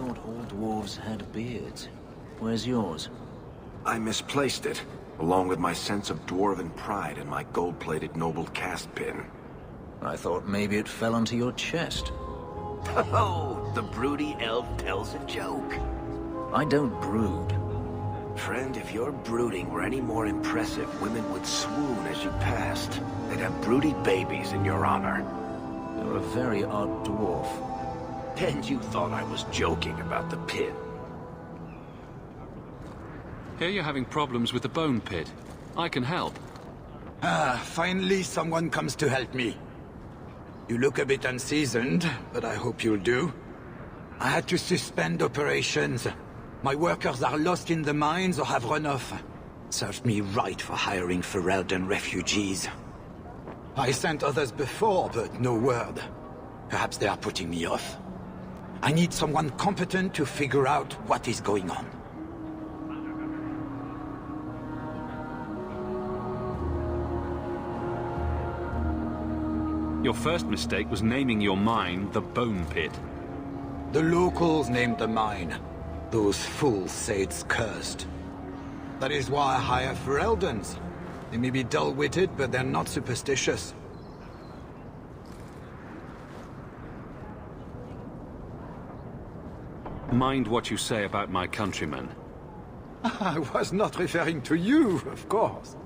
thought all dwarves had beards. Where's yours? I misplaced it, along with my sense of dwarven pride and my gold-plated noble caste pin. I thought maybe it fell onto your chest. Oh, the broody elf tells a joke. I don't brood. Friend, if your brooding were any more impressive, women would swoon as you passed. They'd have broody babies in your honor. You're a very odd dwarf. And you thought I was joking about the pin. Here you're having problems with the bone pit. I can help. Finally someone comes to help me. You look a bit unseasoned, but I hope you'll do. I had to suspend operations. My workers are lost in the mines or have run off. Served me right for hiring Ferelden refugees. I sent others before, but no word. Perhaps they are putting me off. I need someone competent to figure out what is going on. Your first mistake was naming your mine the Bone Pit. The locals named the mine. Those fools say it's cursed. That is why I hire Fereldens. They may be dull-witted, but they're not superstitious. Mind what you say about my countrymen. I was not referring to you, of course.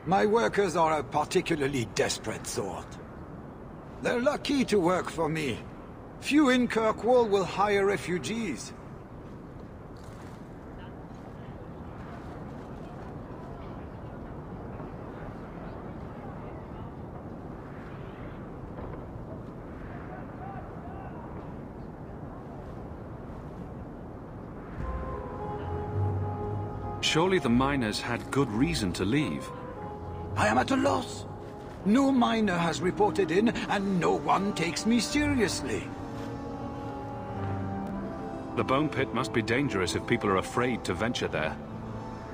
My workers are a particularly desperate sort. They're lucky to work for me. Few in Kirkwall will hire refugees. Surely the miners had good reason to leave. I am at a loss. No miner has reported in, and no one takes me seriously. The Bone Pit must be dangerous if people are afraid to venture there.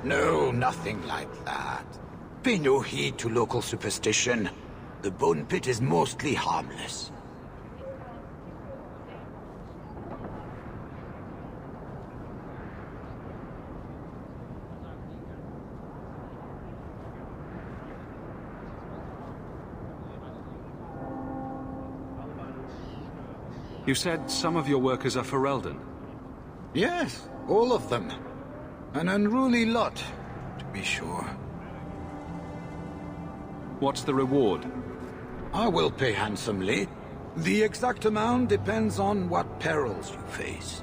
No, nothing like that. Pay no heed to local superstition. The Bone Pit is mostly harmless. You said some of your workers are Ferelden. Yes, all of them. An unruly lot, to be sure. What's the reward? I will pay handsomely. The exact amount depends on what perils you face.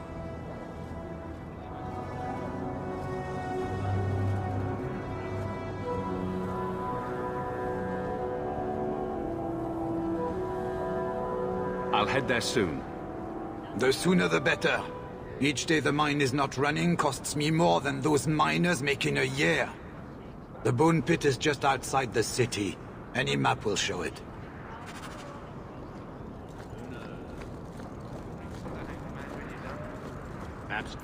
I'll head there soon. The sooner the better. Each day the mine is not running costs me more than those miners make in a year. The Bone Pit is just outside the city. Any map will show it. Maps.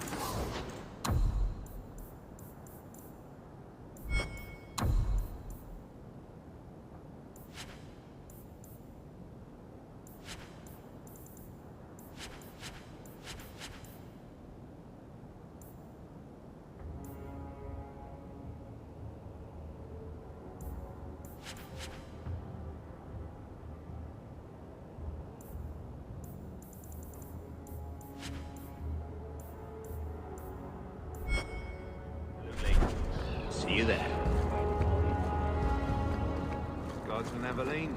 See you there. Gods and Eveline.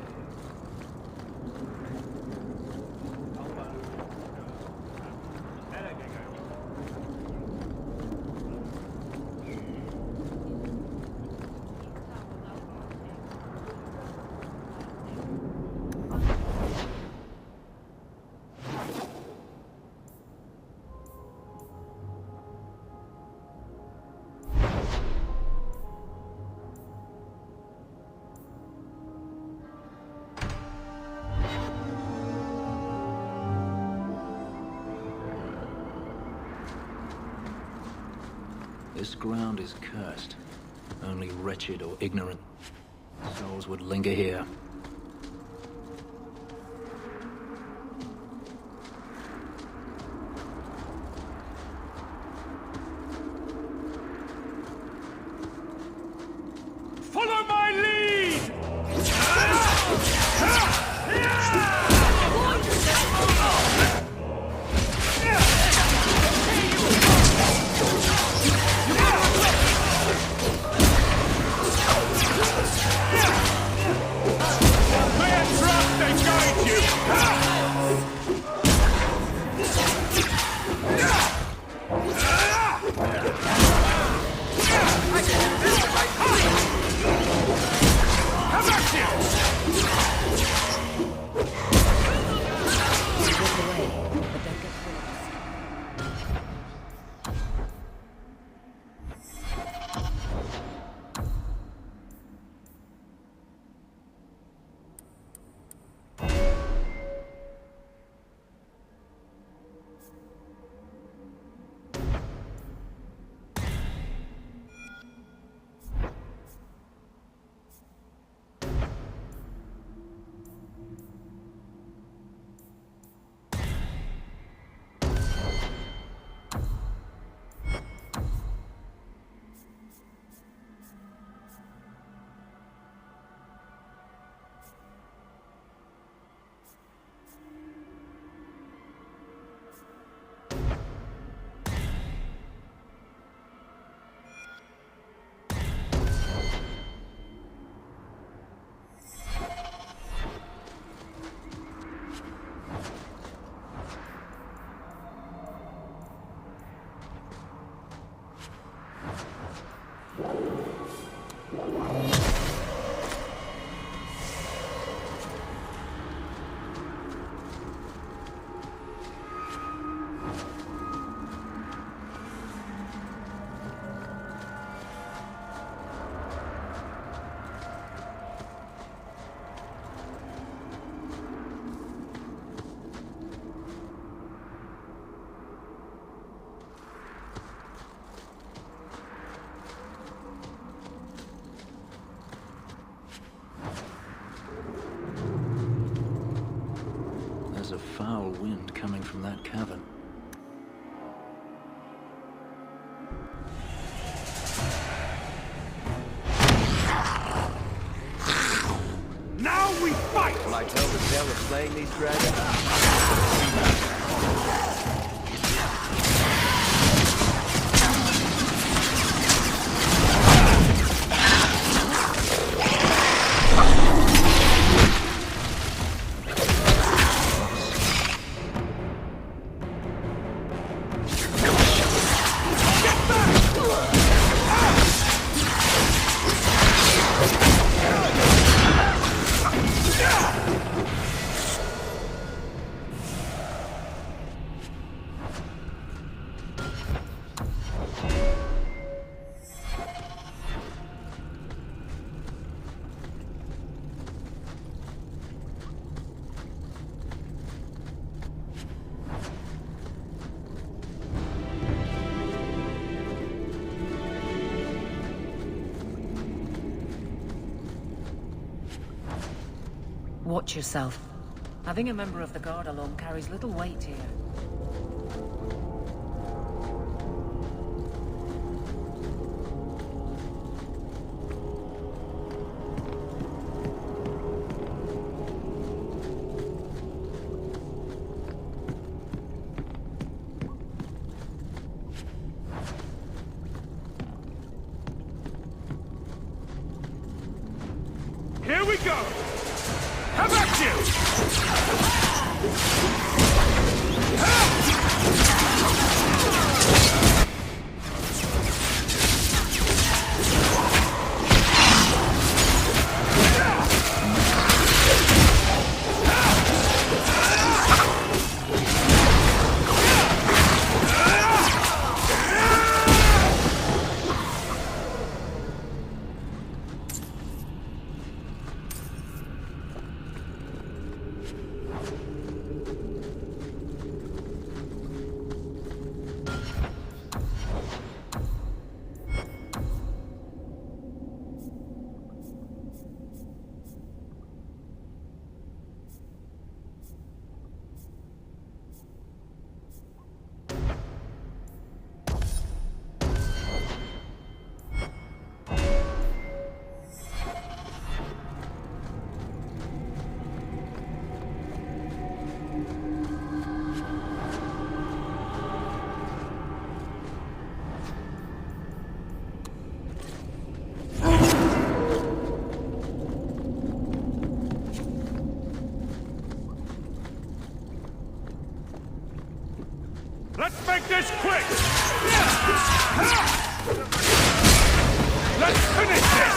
This ground is cursed. Only wretched or ignorant souls would linger here. a foul wind coming from that cavern. Now we fight! Will I tell the tale of slaying these dragons? Watch yourself. Having a member of the guard along carries little weight here. Here we go! How about you? Let's make this quick! Let's finish this!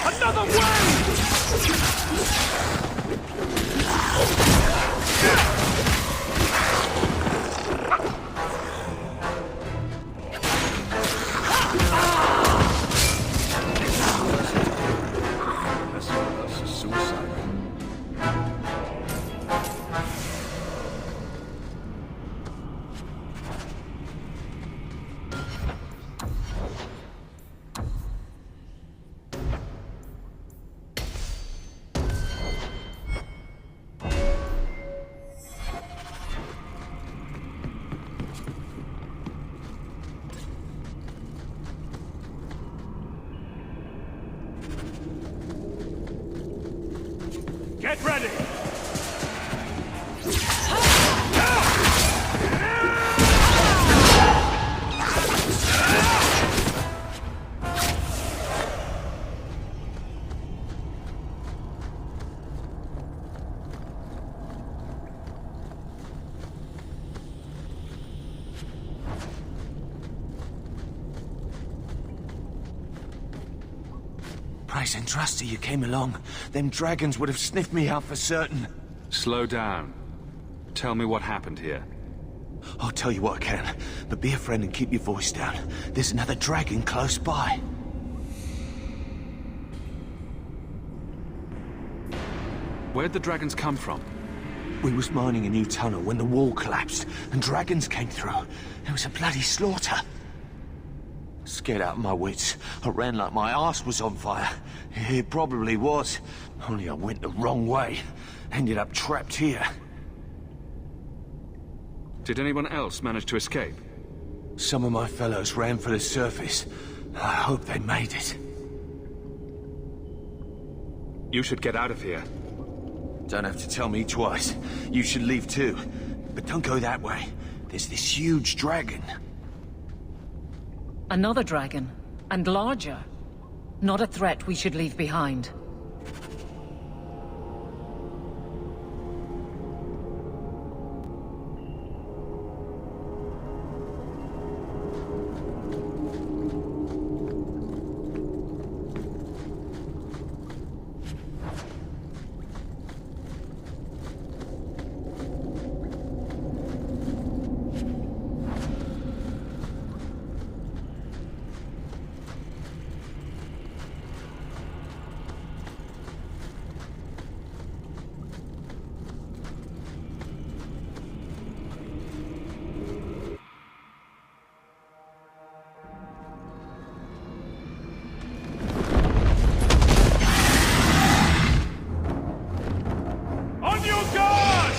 Another wave! That's a suicide. Get ready! Price and Trusty, you came along. Them dragons would have sniffed me out for certain. Slow down. Tell me what happened here. I'll tell you what I can, but be a friend and keep your voice down. There's another dragon close by. Where'd the dragons come from? We was mining a new tunnel when the wall collapsed, and dragons came through. It was a bloody slaughter. Scared out of my wits. I ran like my arse was on fire. It probably was. Only I went the wrong way. Ended up trapped here. Did anyone else manage to escape? Some of my fellows ran for the surface. I hope they made it. You should get out of here. Don't have to tell me twice. You should leave too. But don't go that way. There's this huge dragon. Another dragon. And larger. Not a threat we should leave behind. On your guard!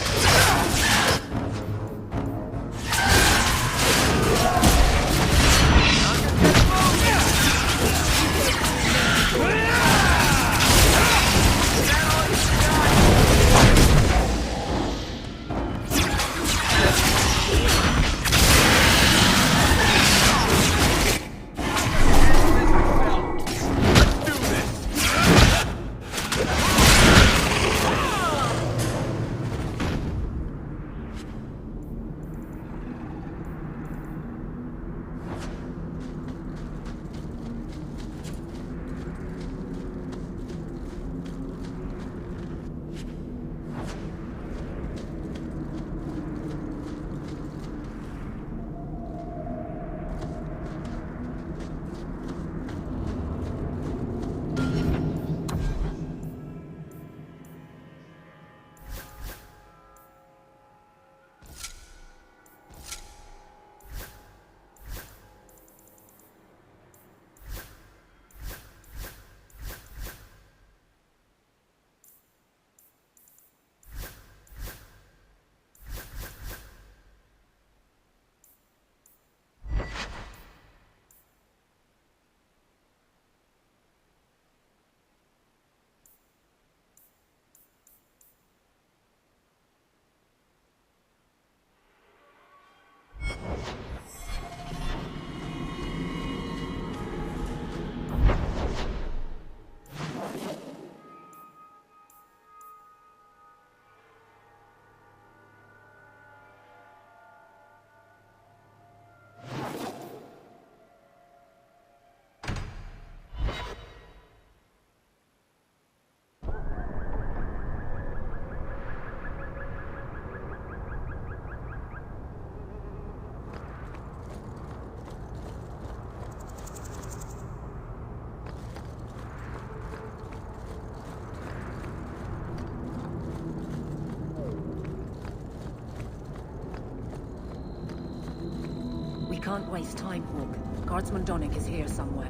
We can't waste time, Hawk. Guardsman Donnick is here somewhere.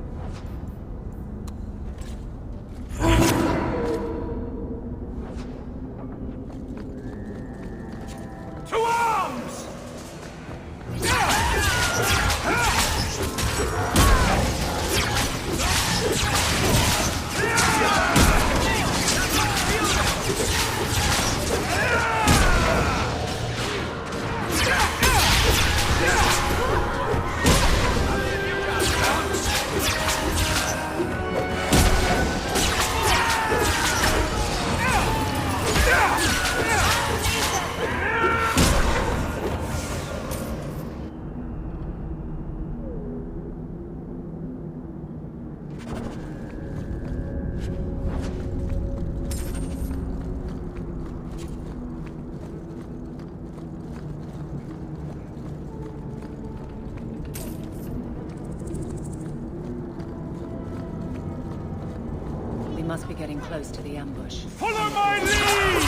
To arms! We must be getting close to the ambush. Follow my lead!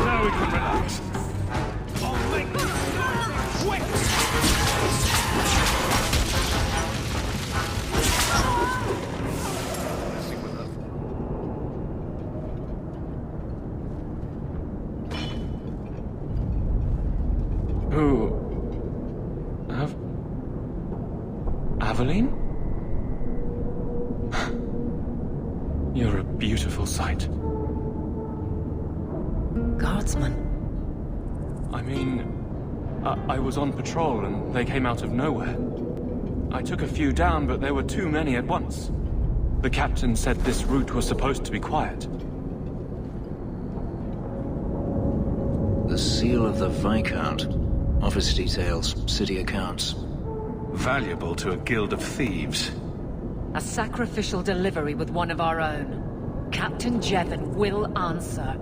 Now we can Who... Aveline? You're a beautiful sight. Guardsman. I mean... I was on patrol and they came out of nowhere. I took a few down, but there were too many at once. The captain said this route was supposed to be quiet. The seal of the Viscount. Office details, city accounts. Valuable to a guild of thieves. A sacrificial delivery with one of our own. Captain Jevon will answer.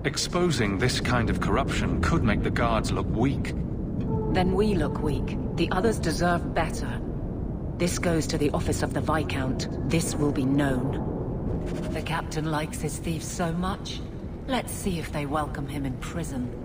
Exposing this kind of corruption could make the guards look weak. Then we look weak. The others deserve better. This goes to the office of the Viscount. This will be known. The captain likes his thieves so much. Let's see if they welcome him in prison.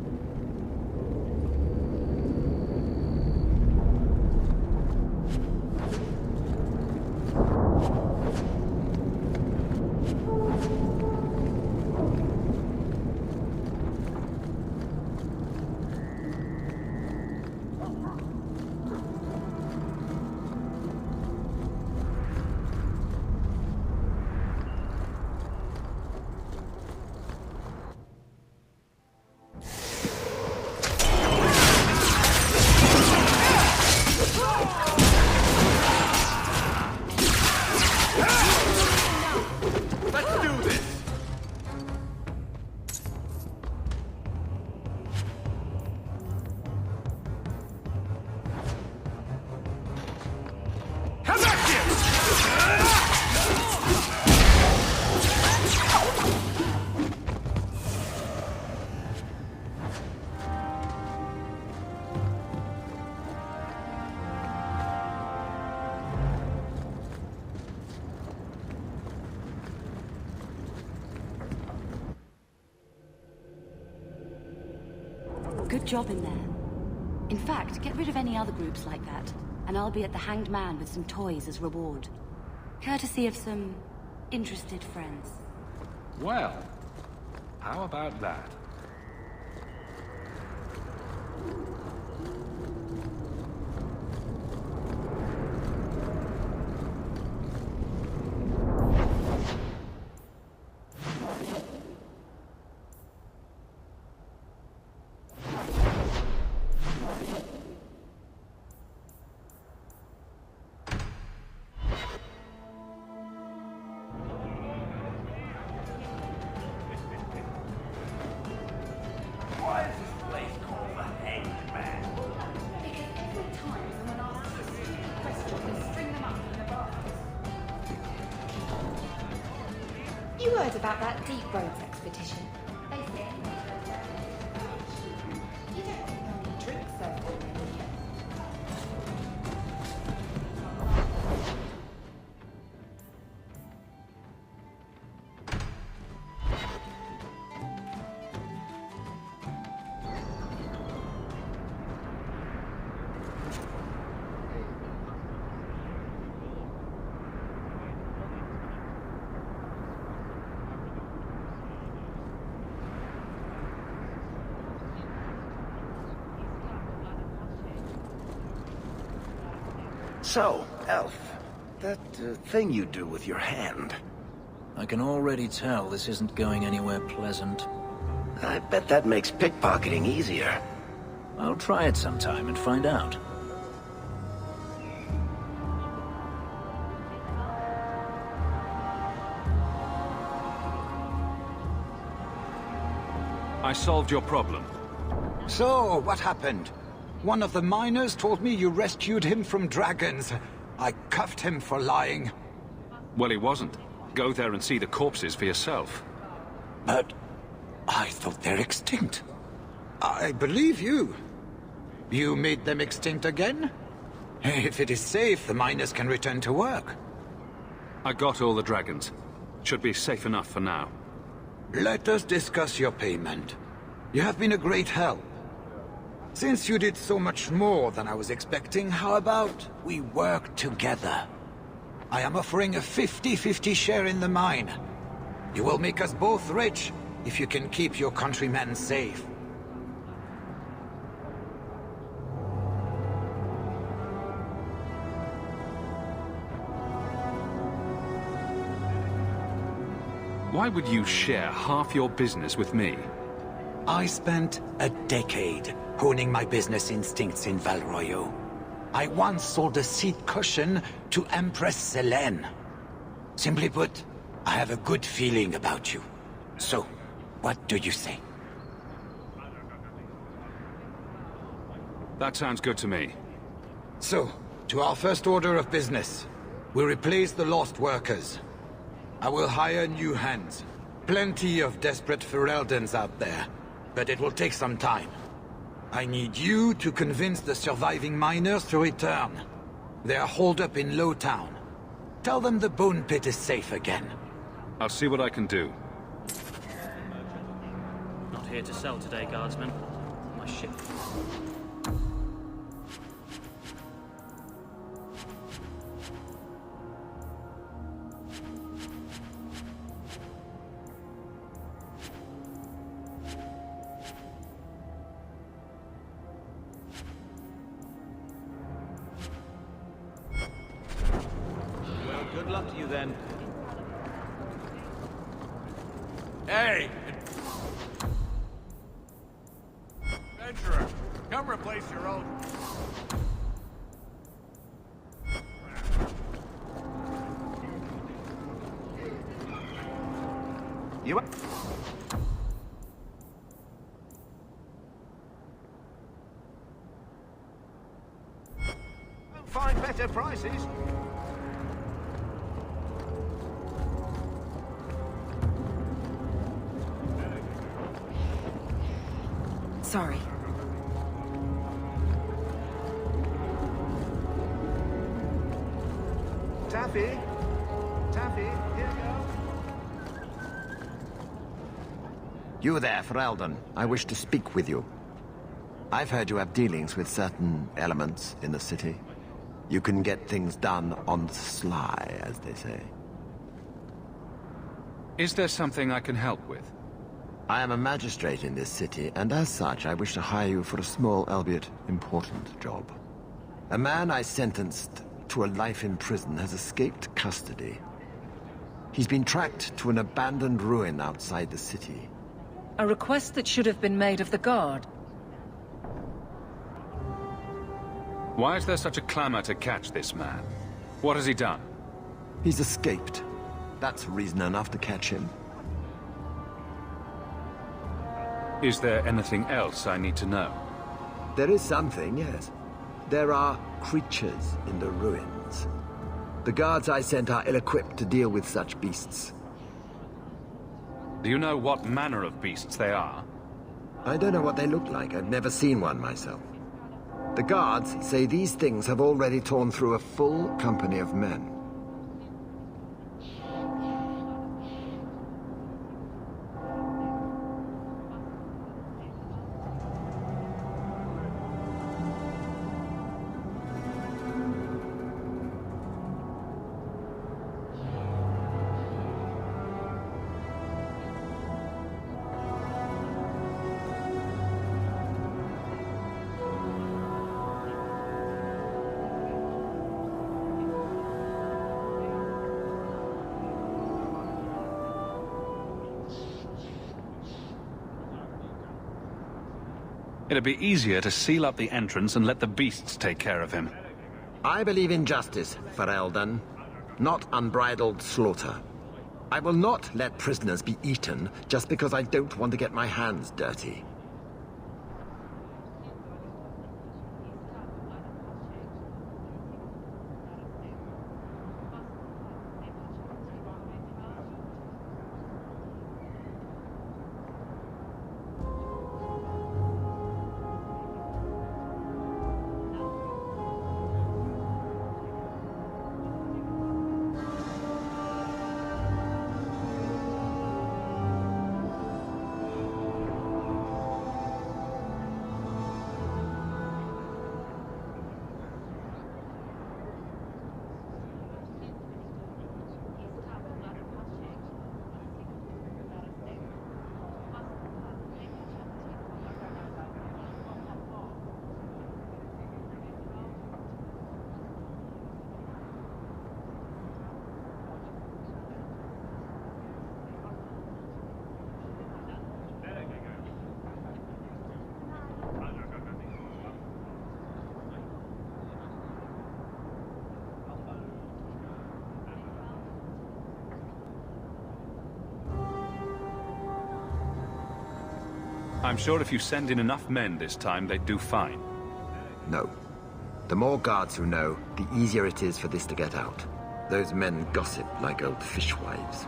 Good job in there. In fact, get rid of any other groups like that, and I'll be at the Hanged Man with some toys as reward. Courtesy of some interested friends. Well, how about that? You heard about that Deep Roads expedition? They say you don't think there'll be drinks served on there, do you? So, Elf, that thing you do with your hand, I can already tell this isn't going anywhere pleasant. I bet that makes pickpocketing easier. I'll try it sometime and find out. I solved your problem. So, what happened? One of the miners told me you rescued him from dragons. I cuffed him for lying. Well, he wasn't. Go there and see the corpses for yourself. But I thought they're extinct. I believe you. You made them extinct again? If it is safe, the miners can return to work. I got all the dragons. Should be safe enough for now. Let us discuss your payment. You have been a great help. Since you did so much more than I was expecting, how about we work together? I am offering a 50-50 share in the mine. You will make us both rich if you can keep your countrymen safe. Why would you share half your business with me? I spent a decade honing my business instincts in Val Royeaux. I once sold a seat cushion to Empress Selene. Simply put, I have a good feeling about you. So, what do you say? That sounds good to me. So, to our first order of business. We replace the lost workers. I will hire new hands. Plenty of desperate Fereldans out there, but it will take some time. I need you to convince the surviving miners to return. They are holed up in Lowtown. Tell them the Bone Pit is safe again. I'll see what I can do. Not here to sell today, guardsman. My ship. Well, good luck to you then. Hey! Adventurer, come replace your old... You... Find better prices. Sorry. Taffy? Taffy, here you go. You there, Ferelden. I wish to speak with you. I've heard you have dealings with certain elements in the city. You can get things done on the sly, as they say. Is there something I can help with? I am a magistrate in this city, and as such, I wish to hire you for a small, albeit important, job. A man I sentenced to a life in prison has escaped custody. He's been tracked to an abandoned ruin outside the city. A request that should have been made of the guard. Why is there such a clamor to catch this man? What has he done? He's escaped. That's reason enough to catch him. Is there anything else I need to know? There is something, yes. There are creatures in the ruins. The guards I sent are ill-equipped to deal with such beasts. Do you know what manner of beasts they are? I don't know what they look like. I've never seen one myself. The guards say these things have already torn through a full company of men. It'd be easier to seal up the entrance and let the beasts take care of him. I believe in justice, Ferelden, not unbridled slaughter. I will not let prisoners be eaten just because I don't want to get my hands dirty. I'm sure if you send in enough men this time, they'd do fine. No. The more guards who know, the easier it is for this to get out. Those men gossip like old fishwives.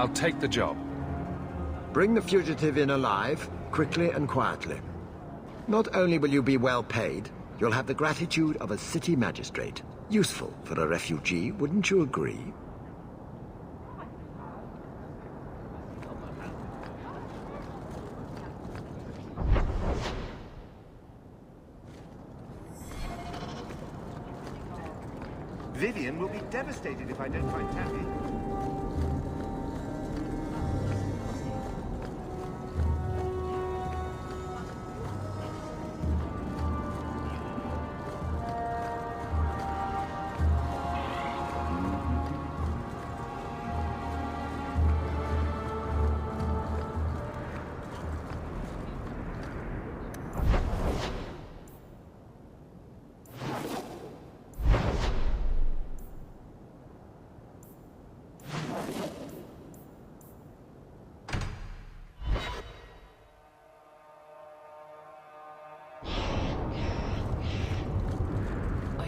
I'll take the job. Bring the fugitive in alive, quickly and quietly. Not only will you be well paid, you'll have the gratitude of a city magistrate. Useful for a refugee, wouldn't you agree? Vivian will be devastated if I don't find Taffy.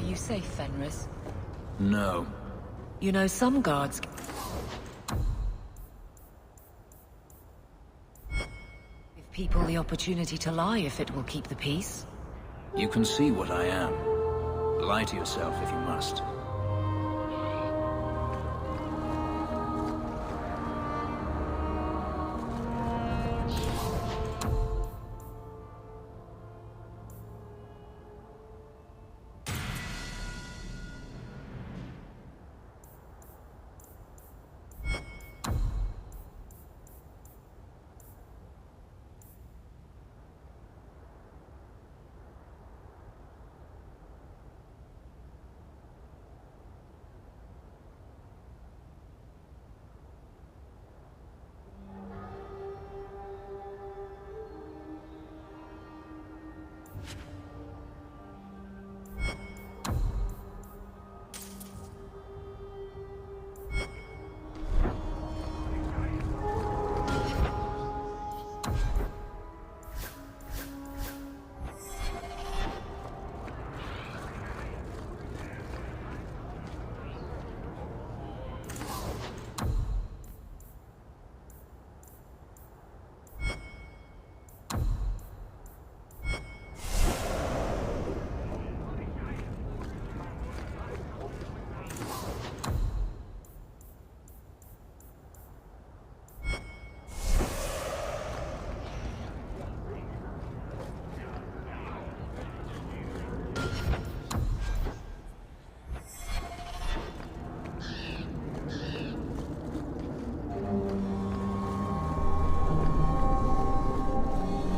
You safe, Fenris? No. You know, some guards give people the opportunity to lie if it will keep the peace. You can see what I am. Lie to yourself if you must.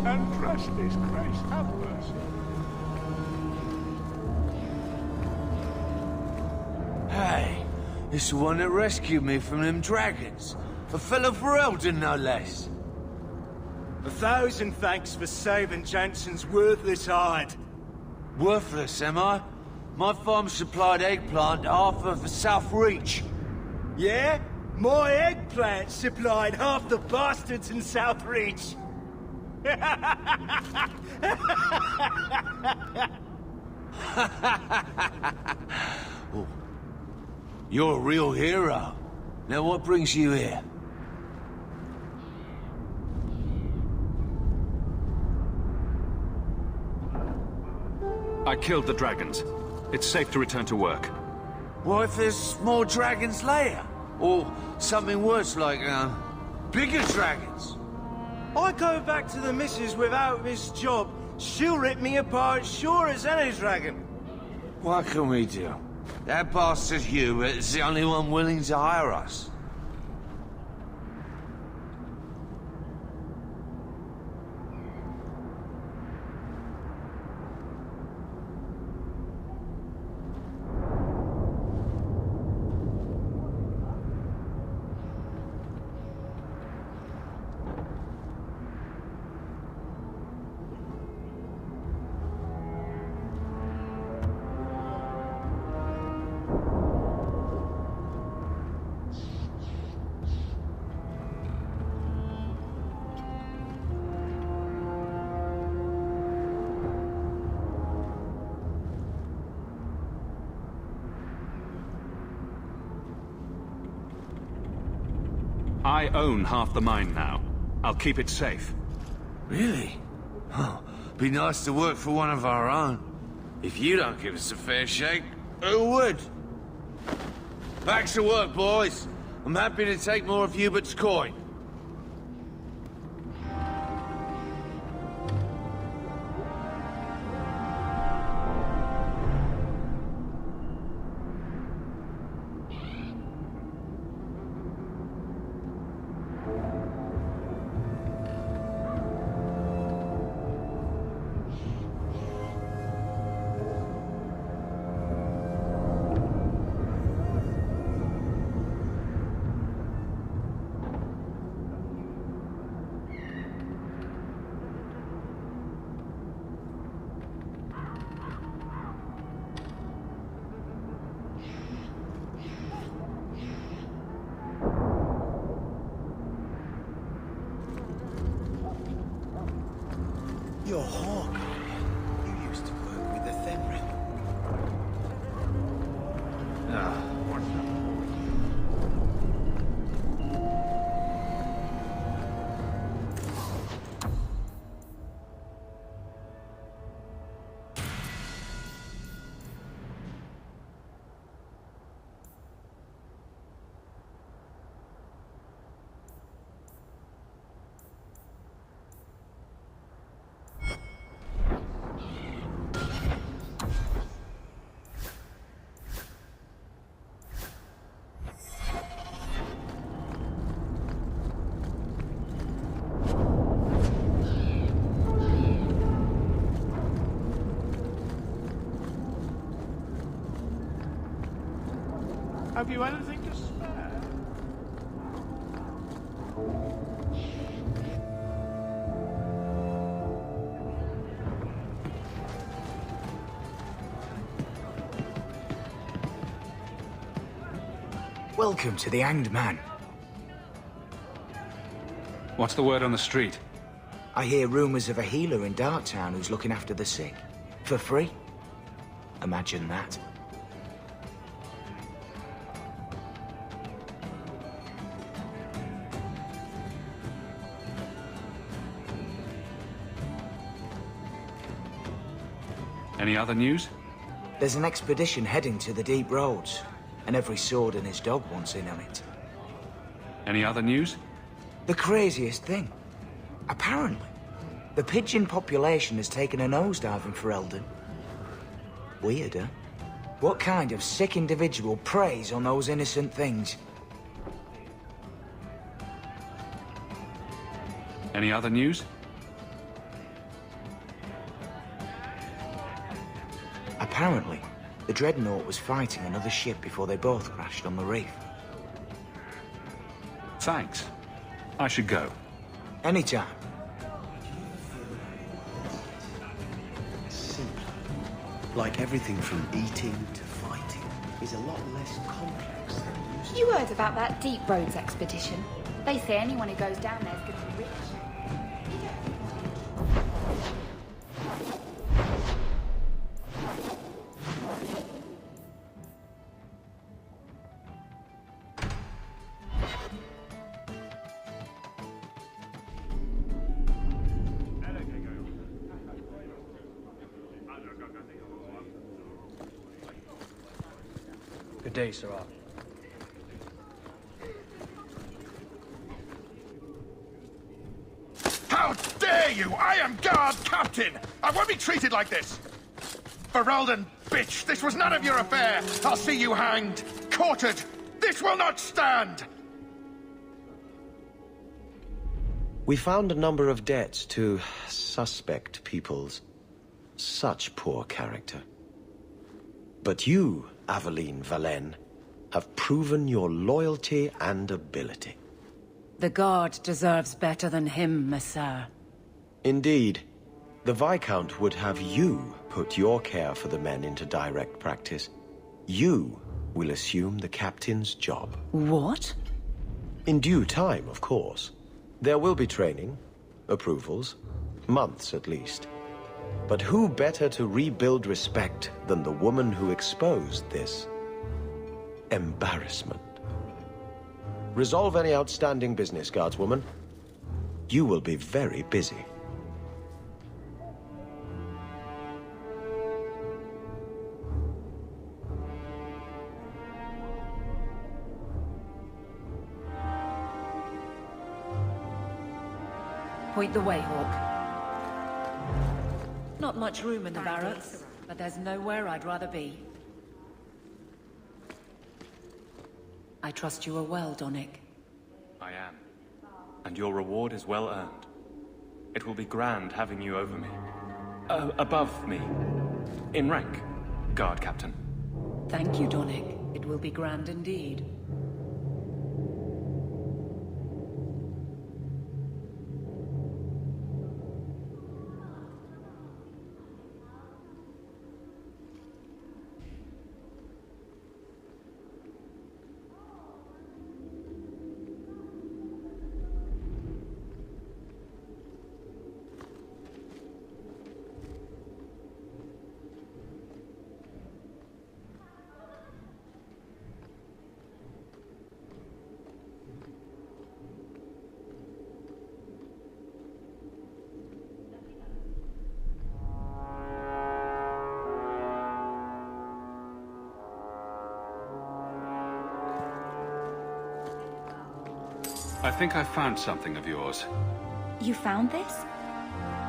And trust this Christ, have mercy. Hey, it's the one that rescued me from them dragons. A fellow for Eldon, no less. 1,000 thanks for saving Jensen's worthless hide. Worthless, am I? My farm supplied eggplant to half of the South Reach. Yeah? My eggplant supplied half the bastards in South Reach. Oh, you're a real hero. Now what brings you here? I killed the dragons. It's safe to return to work. What if there's more dragons later? Or something worse like, bigger dragons? I go back to the missus without this job, she'll rip me apart sure as any dragon. What can we do? That bastard Hubert is the only one willing to hire us. I own half the mine now. I'll keep it safe. Really? Oh, be nice to work for one of our own. If you don't give us a fair shake, who would? Back to work, boys. I'm happy to take more of Hubert's coin. You're Hawk. You used to work with the Fenrir. Have you anything to spare? Welcome to the Hanged Man. What's the word on the street? I hear rumors of a healer in Darktown who's looking after the sick. For free? Imagine that. Any other news? There's an expedition heading to the deep roads, and every sword and his dog wants in on it. Any other news? The craziest thing. Apparently, the pigeon population has taken a nosedive in Ferelden. Weird, huh? What kind of sick individual preys on those innocent things? Any other news? Apparently, the Dreadnought was fighting another ship before they both crashed on the reef. Thanks. I should go. Anytime. Simpler. Like everything from eating to fighting is a lot less complex than it used to. You heard about that Deep Roads expedition? They say anyone who goes down there is going to be rich. Good day, Sirrah. How dare you! I am guard captain! I won't be treated like this! Ferelden, bitch! This was none of your affair! I'll see you hanged! Quartered! This will not stand! We found a number of debts to suspect peoples. Such poor character. But you, Aveline Valen, have proven your loyalty and ability. The Guard deserves better than him, Messire. Indeed. The Viscount would have you put your care for the men into direct practice. You will assume the captain's job. What? In due time, of course. There will be training, approvals, months at least. But who better to rebuild respect than the woman who exposed this embarrassment? Resolve any outstanding business, guardswoman. You will be very busy. Point the way, Hawk. Not much room in the barracks, but there's nowhere I'd rather be. I trust you are well, Donnick. I am. And your reward is well earned. It will be grand having you over me. Above me. In rank, guard captain. Thank you, Donnick. It will be grand indeed. I think I found something of yours. You found this?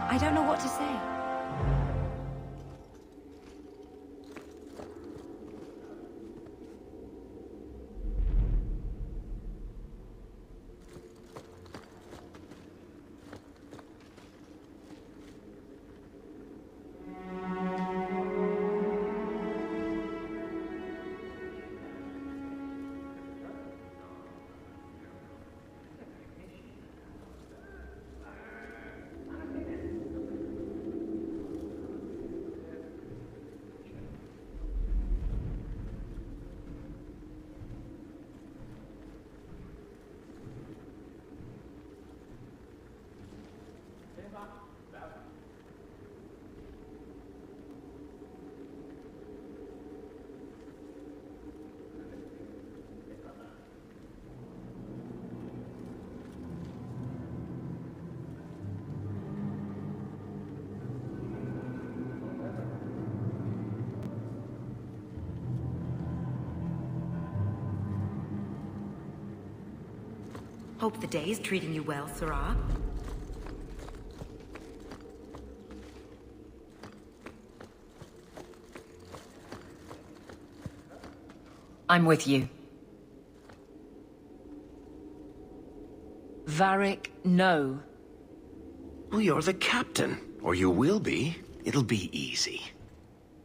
I don't know what to say. Hope the day is treating you well, Sarah. I'm with you. Varric, no. Well, you're the captain. Or you will be. It'll be easy.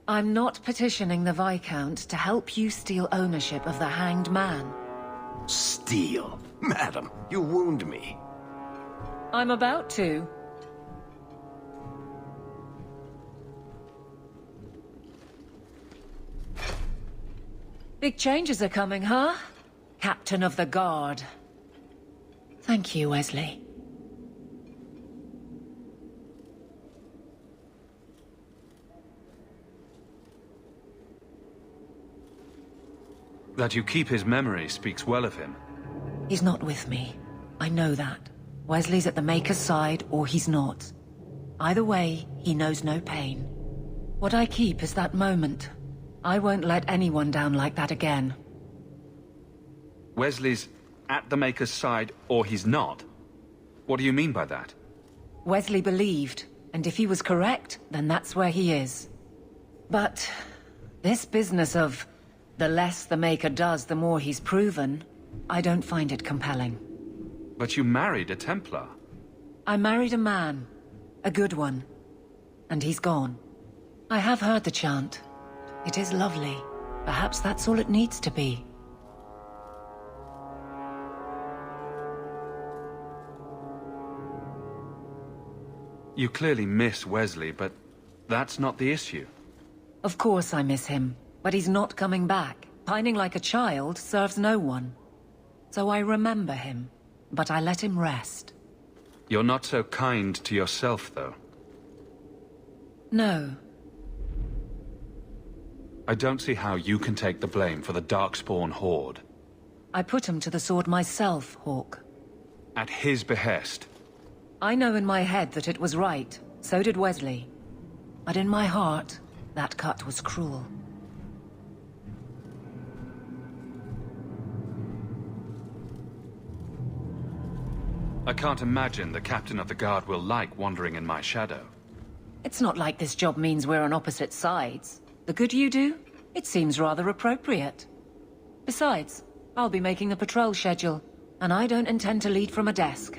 I'm not petitioning the Viscount to help you steal ownership of the Hanged Man. Steal? Madam, you wound me. I'm about to. Big changes are coming, huh? Captain of the Guard. Thank you, Wesley. That you keep his memory speaks well of him. He's not with me. I know that. Wesley's at the Maker's side, or he's not. Either way, he knows no pain. What I keep is that moment. I won't let anyone down like that again. Wesley's at the Maker's side, or he's not? What do you mean by that? Wesley believed, and if he was correct, then that's where he is. But this business of the less the Maker does, the more he's proven, I don't find it compelling. But you married a Templar. I married a man. A good one. And he's gone. I have heard the chant. It is lovely. Perhaps that's all it needs to be. You clearly miss Wesley, but that's not the issue. Of course I miss him, but he's not coming back. Pining like a child serves no one. So I remember him, but I let him rest. You're not so kind to yourself, though. No. I don't see how you can take the blame for the Darkspawn Horde. I put him to the sword myself, Hawk. At his behest. I know in my head that it was right. So did Wesley. But in my heart, that cut was cruel. I can't imagine the captain of the guard will like wandering in my shadow. It's not like this job means we're on opposite sides. The good you do, it seems rather appropriate. Besides, I'll be making the patrol schedule, and I don't intend to lead from a desk.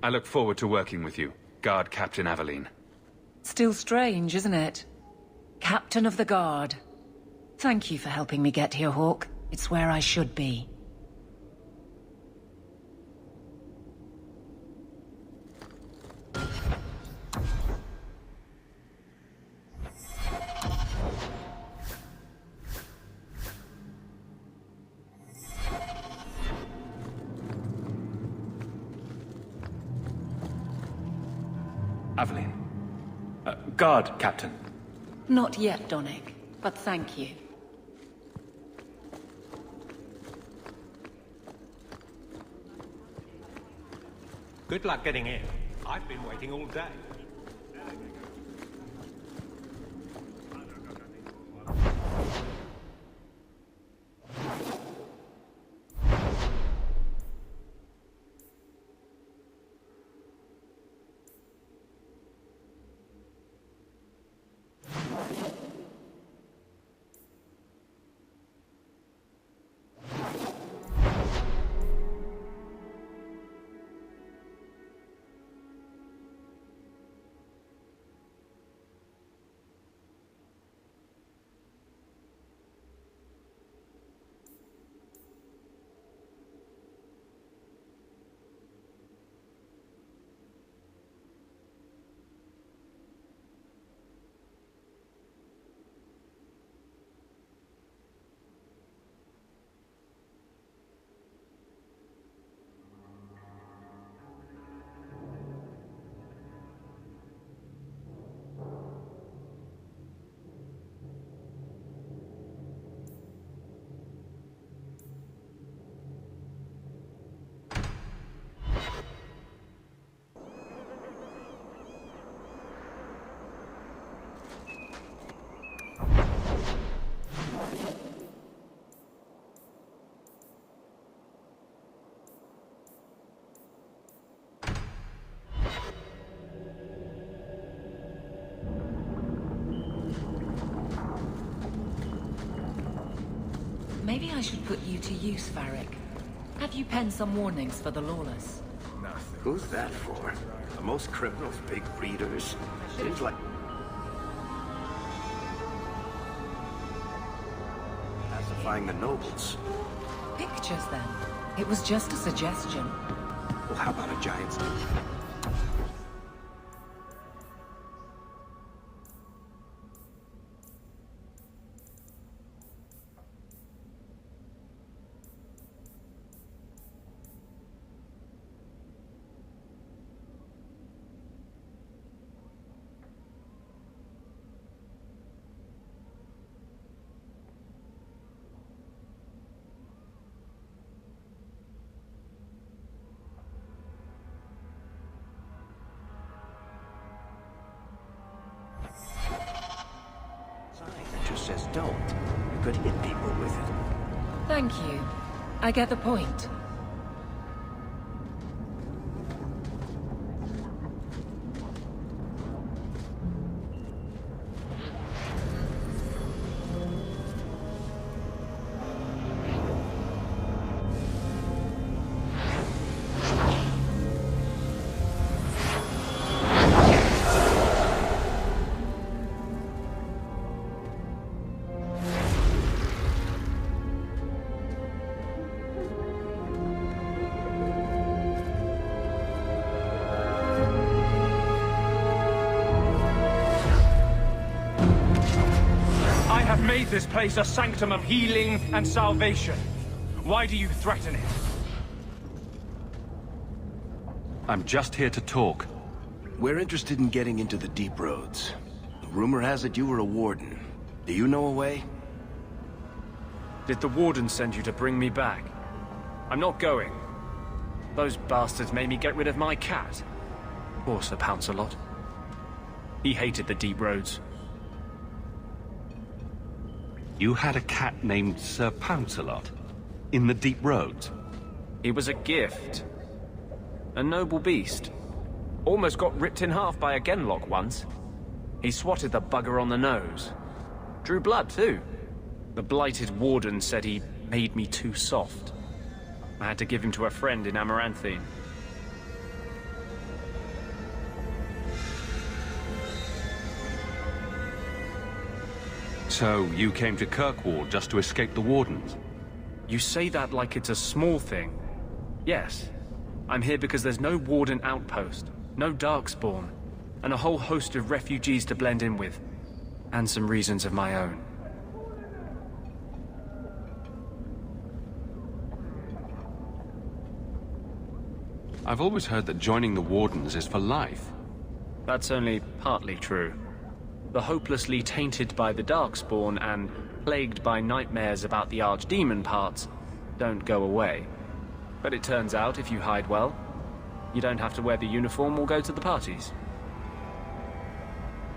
I look forward to working with you, Guard Captain Aveline. Still strange, isn't it? Captain of the Guard. Thank you for helping me get here, Hawk. It's where I should be. Aveline. Guard, Captain. Not yet, Donnick, but thank you. Good luck getting in. I've been waiting all day. Maybe I should put you to use, Varric. Have you penned some warnings for the lawless? Nothing. Who's that for? Are most criminals big readers? Seems like... pacifying the nobles. Pictures, then. It was just a suggestion. Well, how about a giant statue? Says don't. You could hit people with it. Thank you. I get the point. Made this place a sanctum of healing and salvation. Why do you threaten it? I'm just here to talk. We're interested in getting into the deep roads. Rumor has it you were a warden. Do you know a way? Did the warden send you to bring me back? I'm not going. Those bastards made me get rid of my cat. Poor Sir Pouncelot. He hated the deep roads. You had a cat named Sir Pouncelot? In the deep roads? He was a gift. A noble beast. Almost got ripped in half by a Genlock once. He swatted the bugger on the nose. Drew blood, too. The blighted warden said he made me too soft. I had to give him to a friend in Amaranthine. So, you came to Kirkwall just to escape the Wardens? You say that like it's a small thing. Yes. I'm here because there's no Warden outpost, no Darkspawn, and a whole host of refugees to blend in with. And some reasons of my own. I've always heard that joining the Wardens is for life. That's only partly true. The hopelessly tainted by the Darkspawn and plagued by nightmares about the Archdemon parts don't go away. But it turns out if you hide well, you don't have to wear the uniform or go to the parties.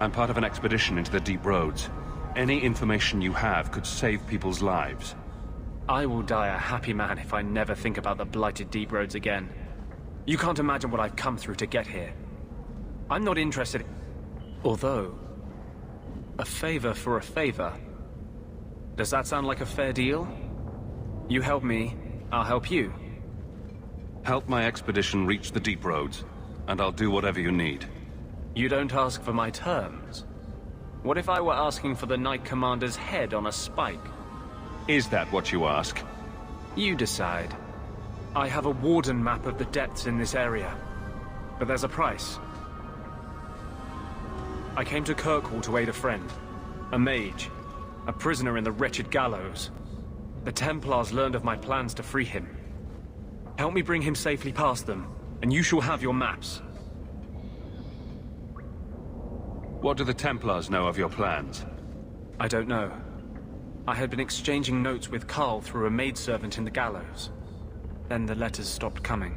I'm part of an expedition into the deep roads. Any information you have could save people's lives. I will die a happy man if I never think about the blighted deep roads again. You can't imagine what I've come through to get here. I'm not interested... Although... a favor for a favor. Does that sound like a fair deal? You help me, I'll help you. Help my expedition reach the deep roads, and I'll do whatever you need. You don't ask for my terms. What if I were asking for the Knight Commander's head on a spike? Is that what you ask? You decide. I have a Warden map of the depths in this area. But there's a price. I came to Kirkwall to aid a friend. A mage. A prisoner in the wretched gallows. The Templars learned of my plans to free him. Help me bring him safely past them, and you shall have your maps. What do the Templars know of your plans? I don't know. I had been exchanging notes with Carl through a maidservant in the gallows. Then the letters stopped coming.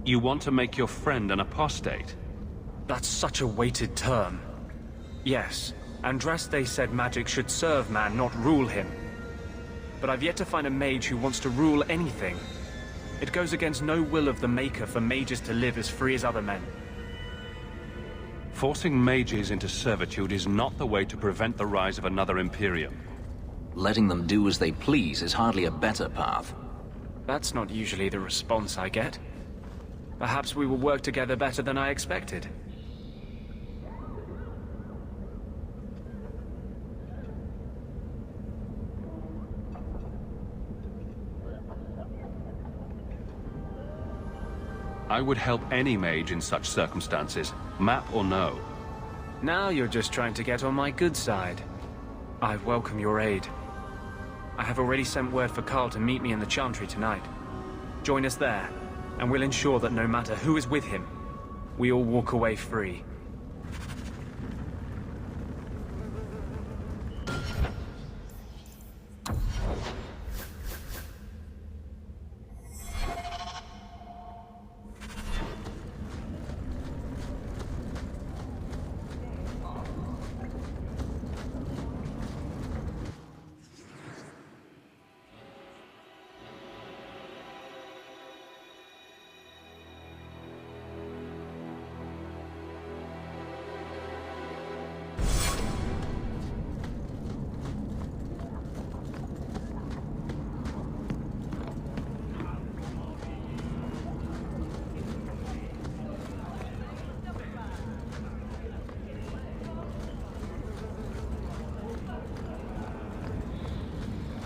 You want to make your friend an apostate? That's such a weighted term. Yes, Andraste said magic should serve man, not rule him. But I've yet to find a mage who wants to rule anything. It goes against no will of the Maker for mages to live as free as other men. Forcing mages into servitude is not the way to prevent the rise of another Imperium. Letting them do as they please is hardly a better path. That's not usually the response I get. Perhaps we will work together better than I expected. I would help any mage in such circumstances, map or no. Now you're just trying to get on my good side. I welcome your aid. I have already sent word for Carl to meet me in the Chantry tonight. Join us there, and we'll ensure that no matter who is with him, we all walk away free.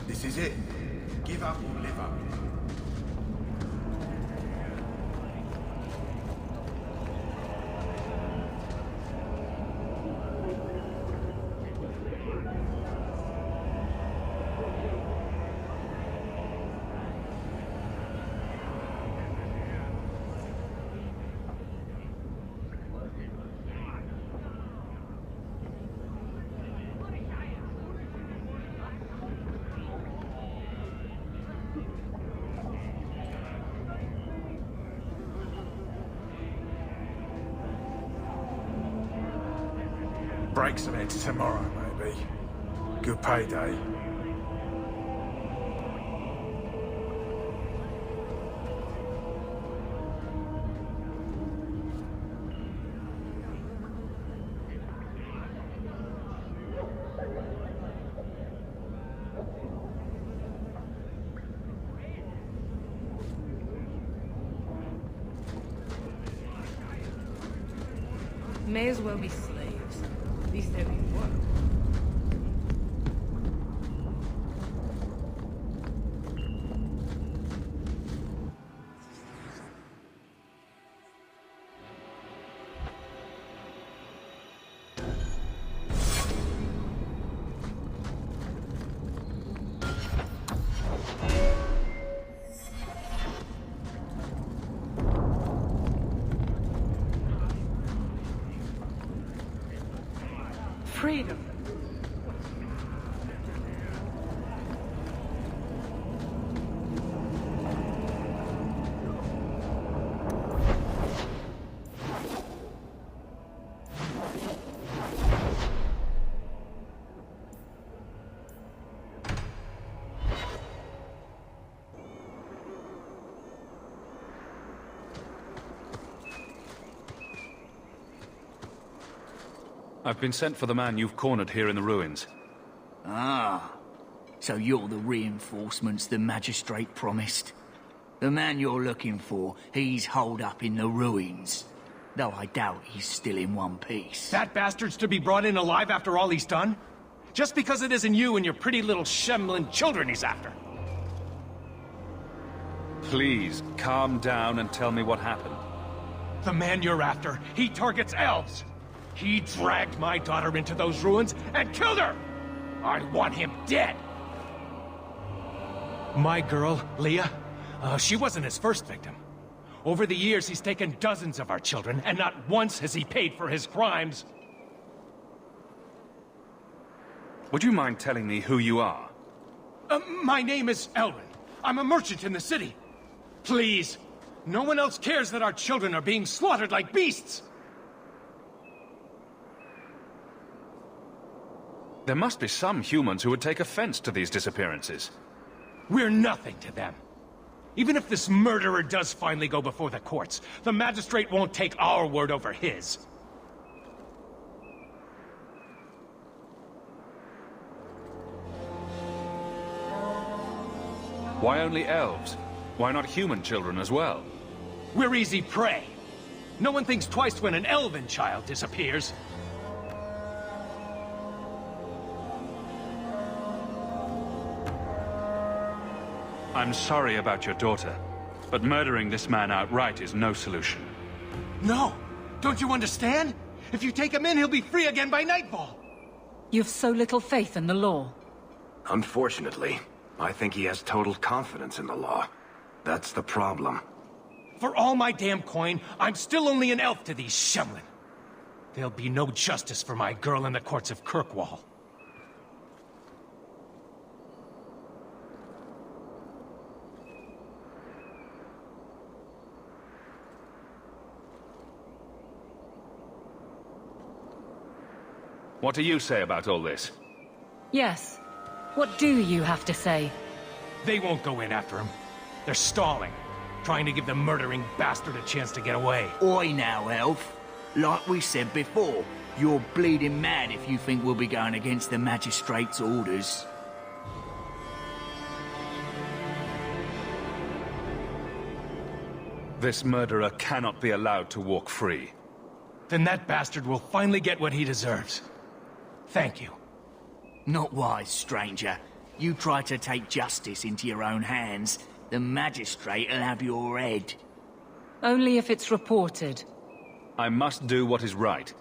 This is it. Give up or live up. Break some heads tomorrow, maybe. Good payday. May as well be slaves. At least they're being worked. Freedom. I've been sent for the man you've cornered here in the ruins. Ah, so you're the reinforcements the magistrate promised? The man you're looking for, he's holed up in the ruins. Though I doubt he's still in one piece. That bastard's to be brought in alive after all he's done? Just because it isn't you and your pretty little shambling children he's after. Please, calm down and tell me what happened. The man you're after, he targets elves. He dragged my daughter into those ruins and killed her! I want him dead! My girl, Leah, she wasn't his first victim. Over the years, he's taken dozens of our children, and not once has he paid for his crimes. Would you mind telling me who you are? My name is Elrin. I'm a merchant in the city. Please, no one else cares that our children are being slaughtered like beasts! There must be some humans who would take offense to these disappearances. We're nothing to them. Even if this murderer does finally go before the courts, the magistrate won't take our word over his. Why only elves? Why not human children as well? We're easy prey. No one thinks twice when an elven child disappears. I'm sorry about your daughter, but murdering this man outright is no solution. No! Don't you understand? If you take him in, he'll be free again by nightfall! You've so little faith in the law. Unfortunately, I think he has total confidence in the law. That's the problem. For all my damn coin, I'm still only an elf to these Shemlin. There'll be no justice for my girl in the courts of Kirkwall. What do you say about all this? Yes. What do you have to say? They won't go in after him. They're stalling, trying to give the murdering bastard a chance to get away. Oi now, elf. Like we said before, you're bleeding mad if you think we'll be going against the magistrate's orders. This murderer cannot be allowed to walk free. Then that bastard will finally get what he deserves. Thank you. Not wise, stranger. You try to take justice into your own hands, the magistrate'll have your head. Only if it's reported. I must do what is right.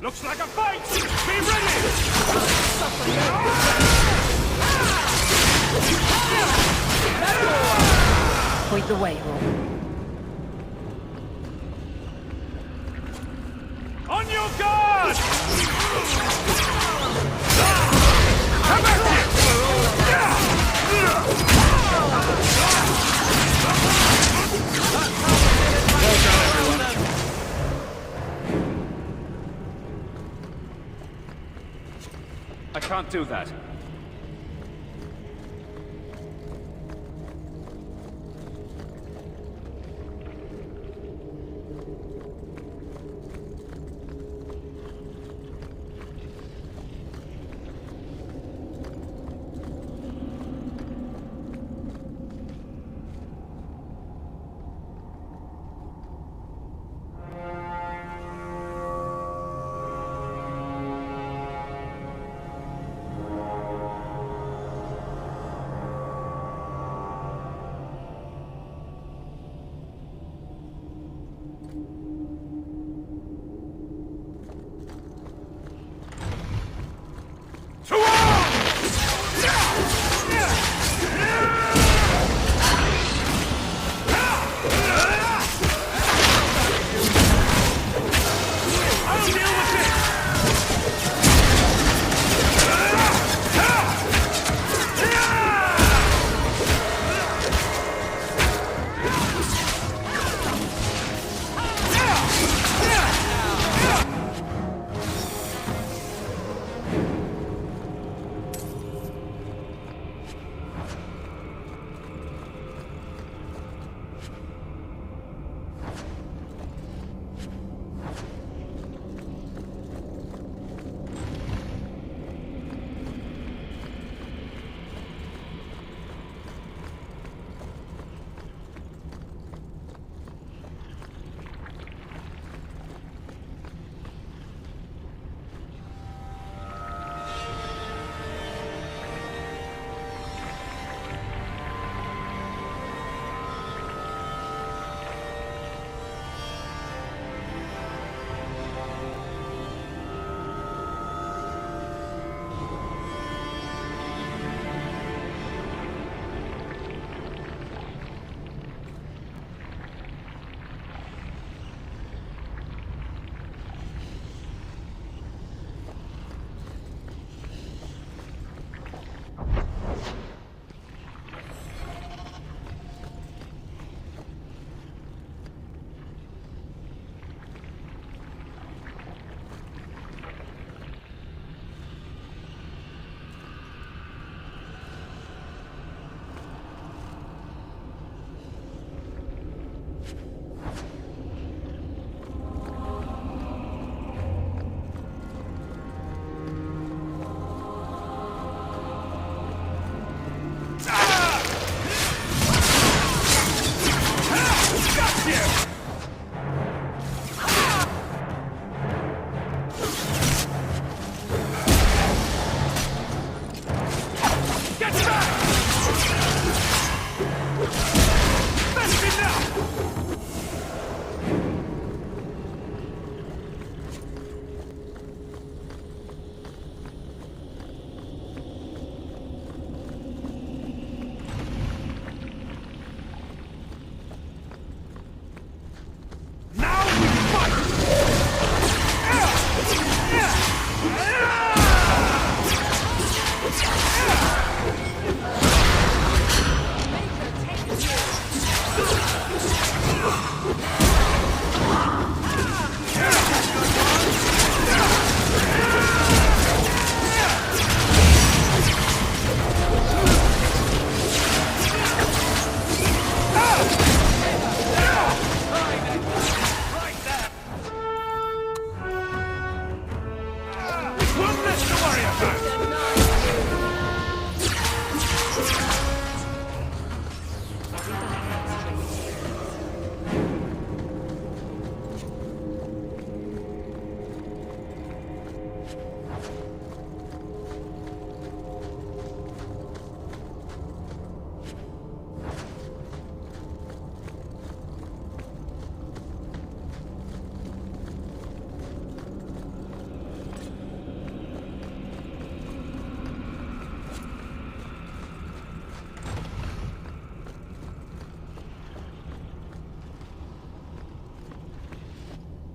Looks like a fight! Be ready! Point the way, Rob. On your guard! Come at I can't do that.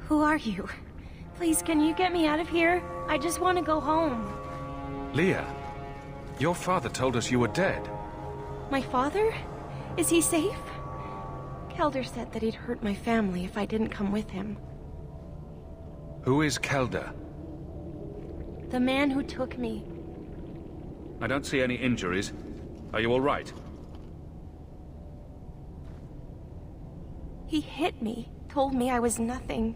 Who are you? Please, can you get me out of here? I just want to go home. Leah, your father told us you were dead. My father? Is he safe? Kelder said that he'd hurt my family if I didn't come with him. Who is Kelder? The man who took me. I don't see any injuries. Are you all right? He hit me, told me I was nothing.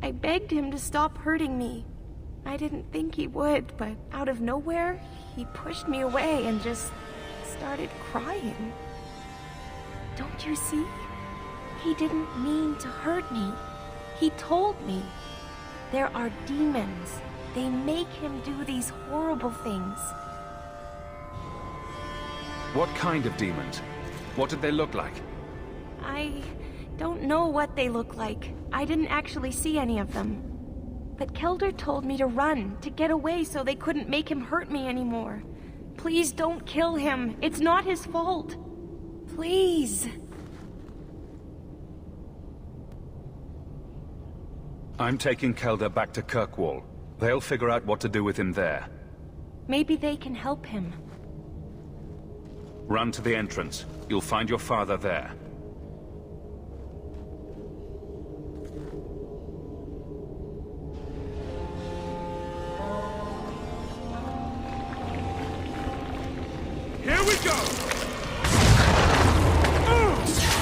I begged him to stop hurting me. I didn't think he would, but out of nowhere, he pushed me away and just started crying. Don't you see? He didn't mean to hurt me. He told me. There are demons. They make him do these horrible things. What kind of demons? What did they look like? I don't know what they look like. I didn't actually see any of them. But Kelder told me to run, to get away so they couldn't make him hurt me anymore. Please don't kill him. It's not his fault. Please. I'm taking Kelder back to Kirkwall. They'll figure out what to do with him there. Maybe they can help him. Run to the entrance. You'll find your father there. Here we go!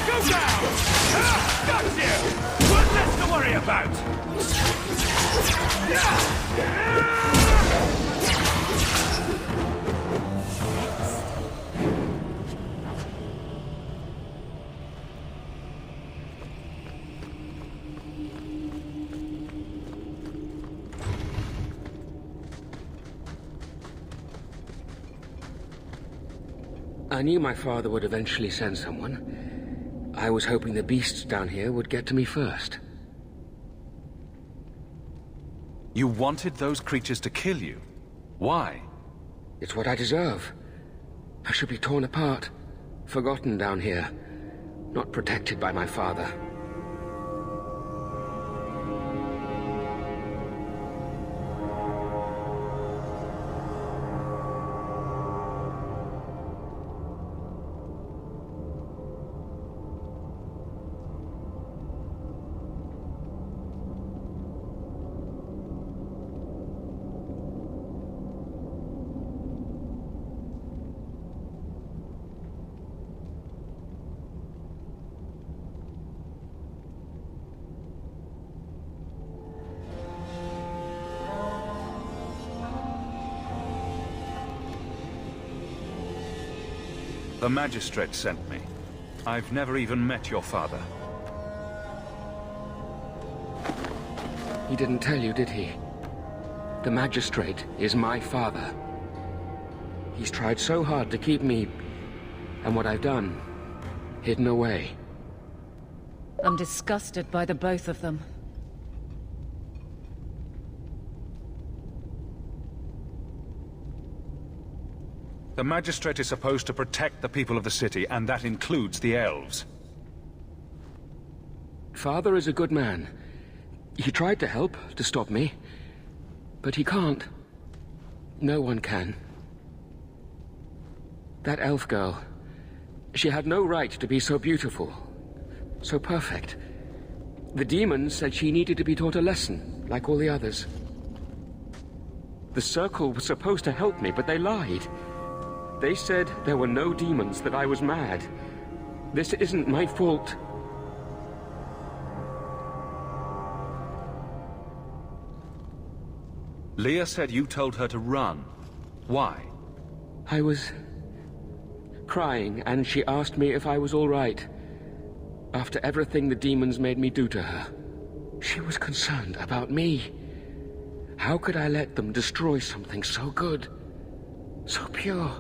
Go down! Got you! One less to worry about! I knew my father would eventually send someone. I was hoping the beasts down here would get to me first. You wanted those creatures to kill you? Why? It's what I deserve. I should be torn apart, forgotten down here, not protected by my father. The magistrate sent me. I've never even met your father. He didn't tell you, did he? The magistrate is my father. He's tried so hard to keep me, and what I've done, hidden away. I'm disgusted by the both of them. The magistrate is supposed to protect the people of the city, and that includes the elves. Father is a good man. He tried to help, to stop me. But he can't. No one can. That elf girl, she had no right to be so beautiful, so perfect. The demons said she needed to be taught a lesson, like all the others. The Circle was supposed to help me, but they lied. They said there were no demons, that I was mad. This isn't my fault. Leah said you told her to run. Why? I was crying, and she asked me if I was all right. After everything the demons made me do to her, she was concerned about me. How could I let them destroy something so good, so pure?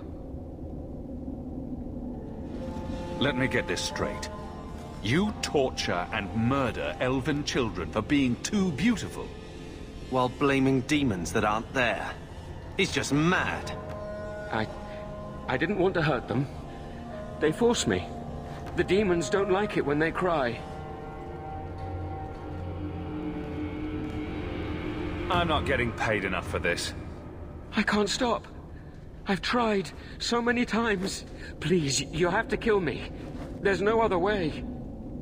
Let me get this straight. You torture and murder elven children for being too beautiful. While blaming demons that aren't there. He's just mad. I didn't want to hurt them. They forced me. The demons don't like it when they cry. I'm not getting paid enough for this. I can't stop. I've tried so many times. Please, you have to kill me. There's no other way.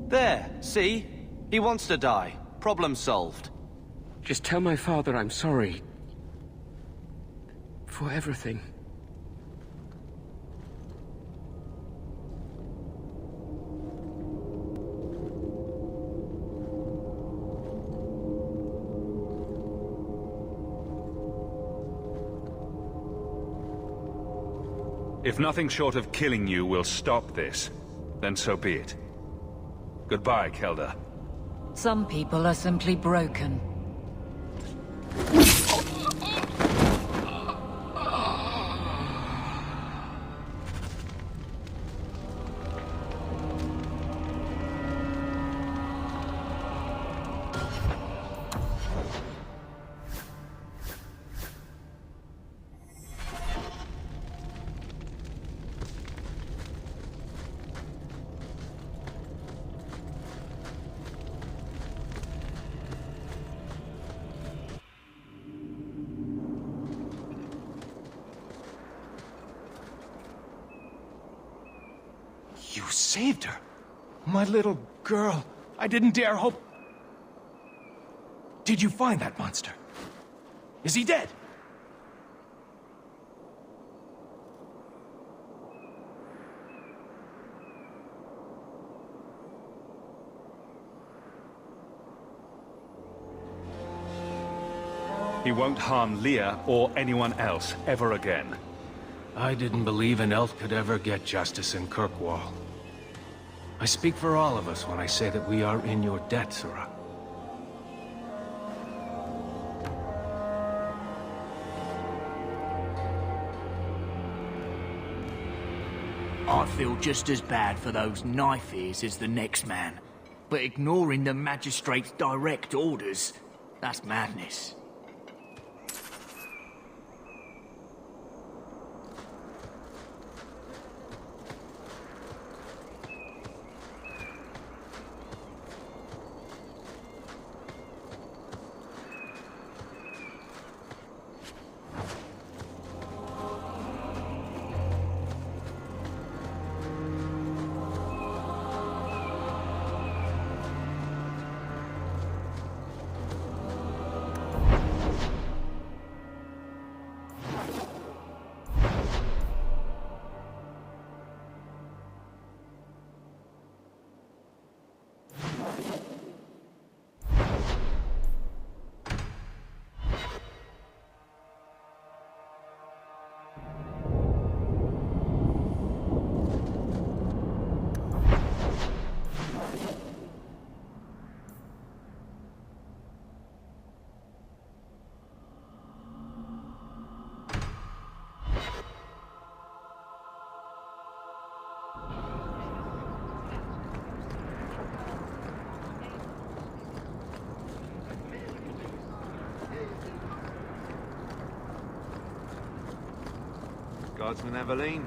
There, see? He wants to die. Problem solved. Just tell my father I'm sorry. For everything. If nothing short of killing you will stop this, then so be it. Goodbye, Kelda. Some people are simply broken. You saved her. My little girl. I didn't dare hope... Did you find that monster? Is he dead? He won't harm Leah or anyone else ever again. I didn't believe an elf could ever get justice in Kirkwall. I speak for all of us when I say that we are in your debt, Sirrah. I feel just as bad for those knife ears as the next man. But ignoring the magistrate's direct orders, that's madness. Guardsman Aveline.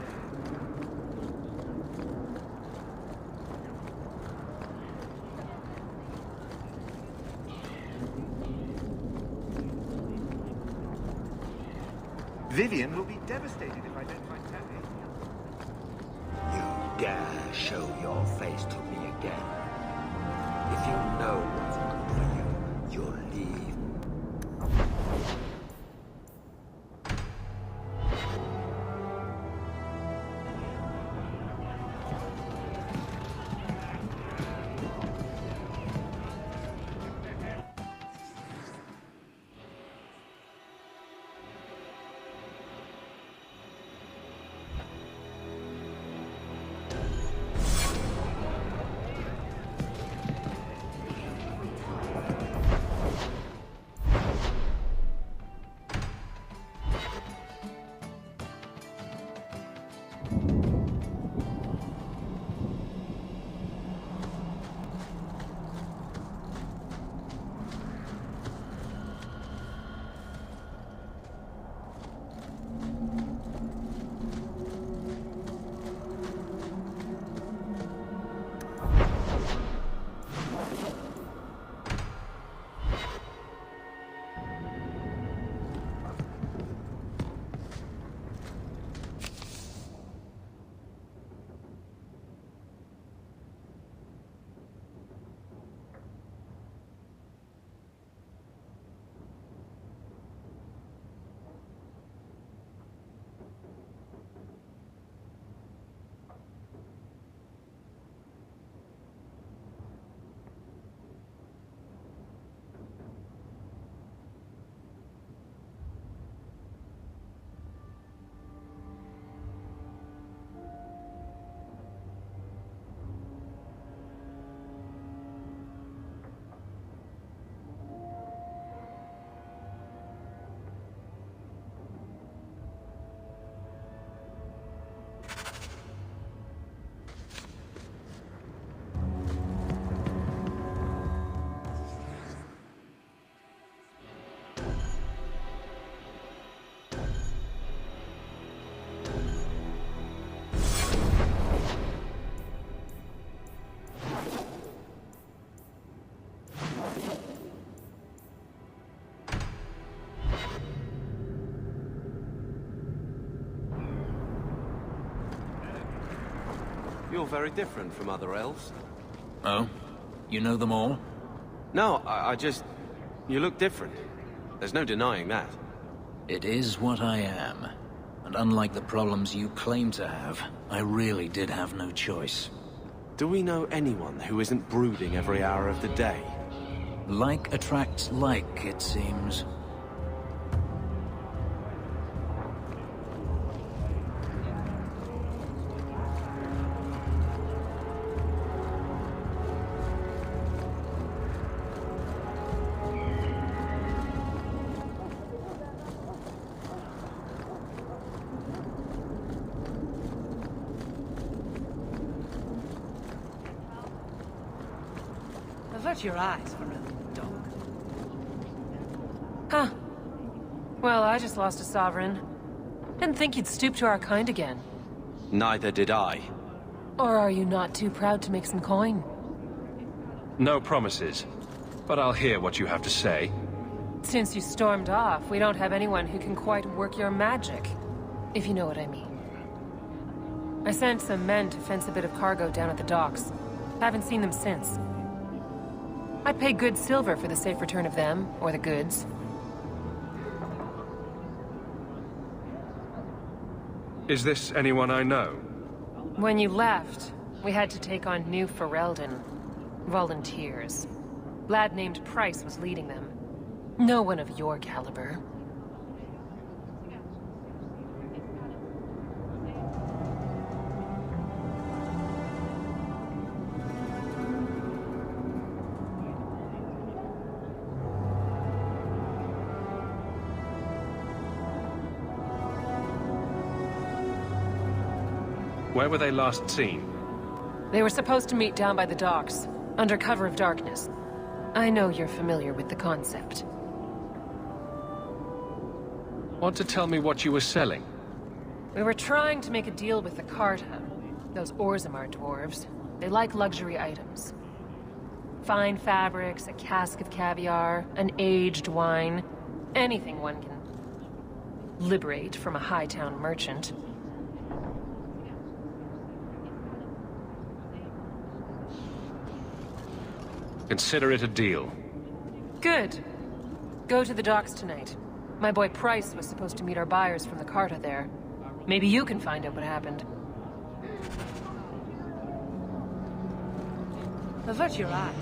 Vivian will be devastated if I don't find Taffy. You dare show your face to me again. If you know what's good for you, you'll leave. You're very different from other elves. Oh? You know them all? No, I just... You look different. There's no denying that. It is what I am. And unlike the problems you claim to have, I really did have no choice. Do we know anyone who isn't brooding every hour of the day? Like attracts like, it seems. Avert your eyes for a dog. Huh. Well, I just lost a sovereign. Didn't think you'd stoop to our kind again. Neither did I. Or are you not too proud to make some coin? No promises, but I'll hear what you have to say. Since you stormed off, we don't have anyone who can quite work your magic. If you know what I mean. I sent some men to fence a bit of cargo down at the docks. Haven't seen them since. I'd pay good silver for the safe return of them, or the goods. Is this anyone I know? When you left, we had to take on new Ferelden. Volunteers. Lad named Price was leading them. No one of your caliber. Where were they last seen? They were supposed to meet down by the docks, under cover of darkness. I know you're familiar with the concept. Want to tell me what you were selling? We were trying to make a deal with the Carta. Those Orzammar dwarves. They like luxury items. Fine fabrics, a cask of caviar, an aged wine. Anything one can liberate from a high-town merchant. Consider it a deal. Good. Go to the docks tonight. My boy Price was supposed to meet our buyers from the Carta there. Maybe you can find out what happened. Avert your eyes.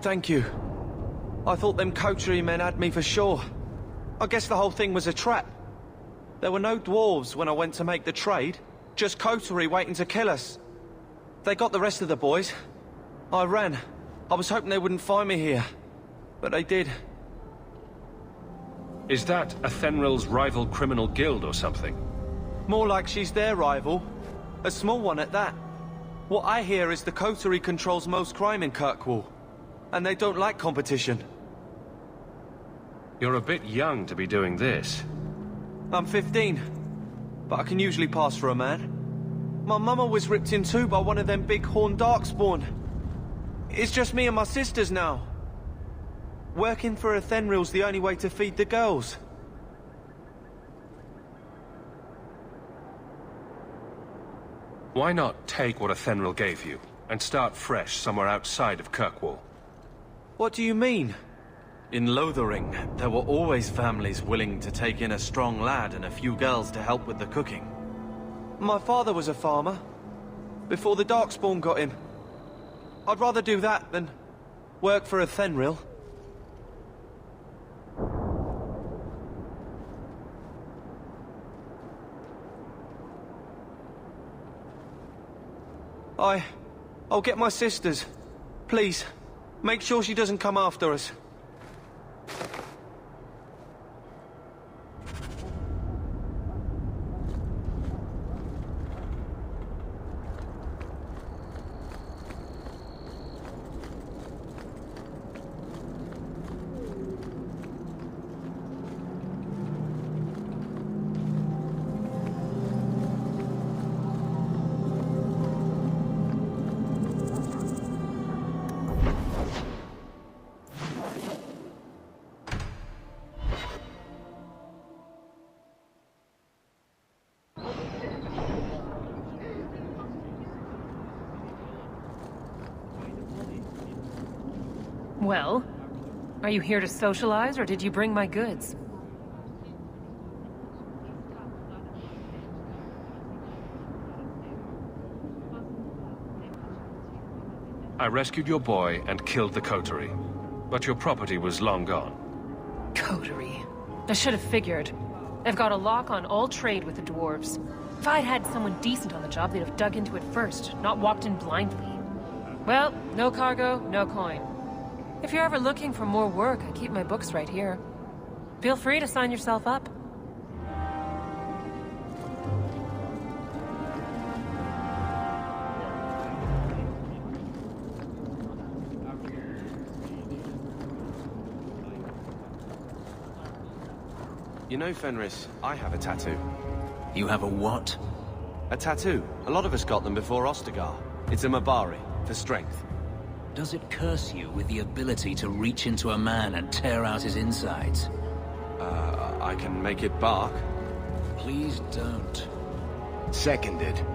Thank you. I thought them coterie men had me for sure. I guess the whole thing was a trap. There were no dwarves when I went to make the trade. Just coterie waiting to kill us. They got the rest of the boys. I ran. I was hoping they wouldn't find me here. But they did. Is that Athenril's rival criminal guild or something? More like she's their rival. A small one at that. What I hear is the coterie controls most crime in Kirkwall. And they don't like competition. You're a bit young to be doing this. I'm 15, but I can usually pass for a man. My mama was ripped in two by one of them big horned darkspawn. It's just me and my sisters now. Working for Athenril's the only way to feed the girls. Why not take what Athenril gave you, and start fresh somewhere outside of Kirkwall? What do you mean? In Lothering, there were always families willing to take in a strong lad and a few girls to help with the cooking. My father was a farmer, before the Darkspawn got him. I'd rather do that than work for Athenril. I'll get my sisters. Please, make sure she doesn't come after us. Well, are you here to socialize, or did you bring my goods? I rescued your boy and killed the coterie, but your property was long gone. Coterie. I should have figured. I've got a lock on all trade with the dwarves. If I'd had someone decent on the job, they'd have dug into it first, not walked in blindly. Well, no cargo, no coin. If you're ever looking for more work, I keep my books right here. Feel free to sign yourself up. You know, Fenris, I have a tattoo. You have a what? A tattoo. A lot of us got them before Ostagar. It's a Mabari, for strength. Does it curse you with the ability to reach into a man and tear out his insides? I can make it bark. Please don't. Seconded.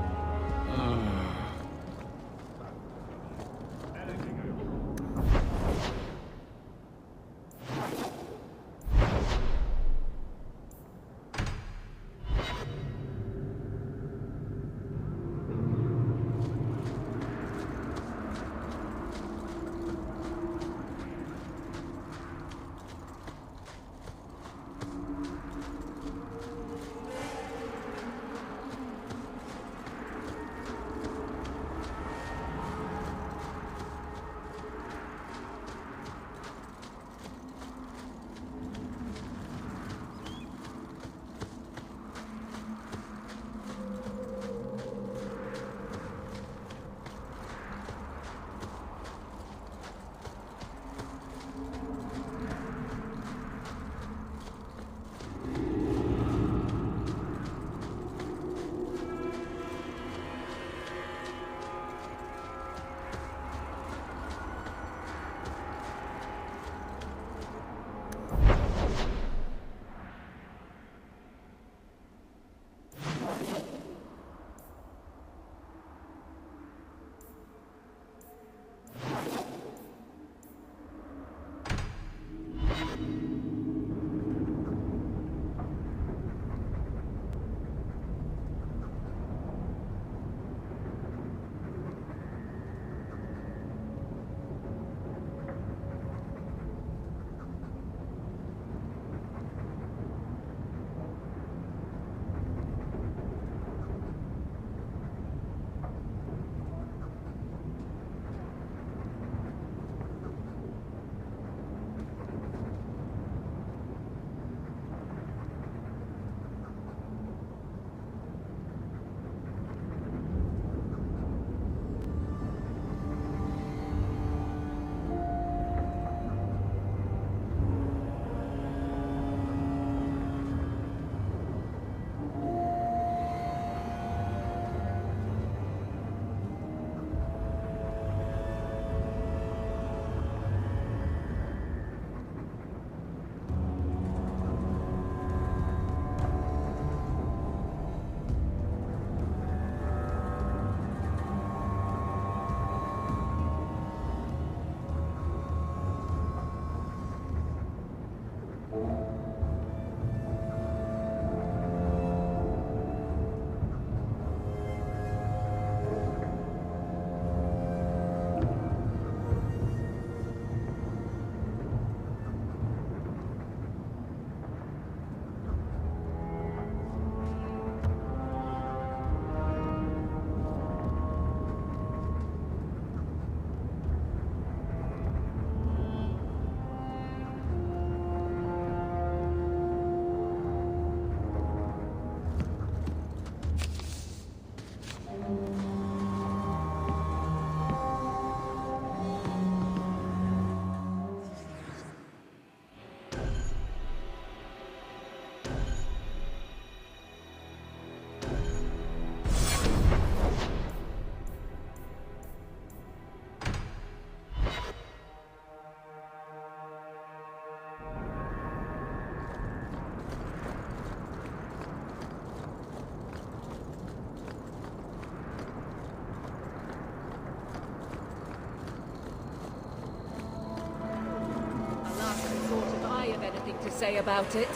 to say about it?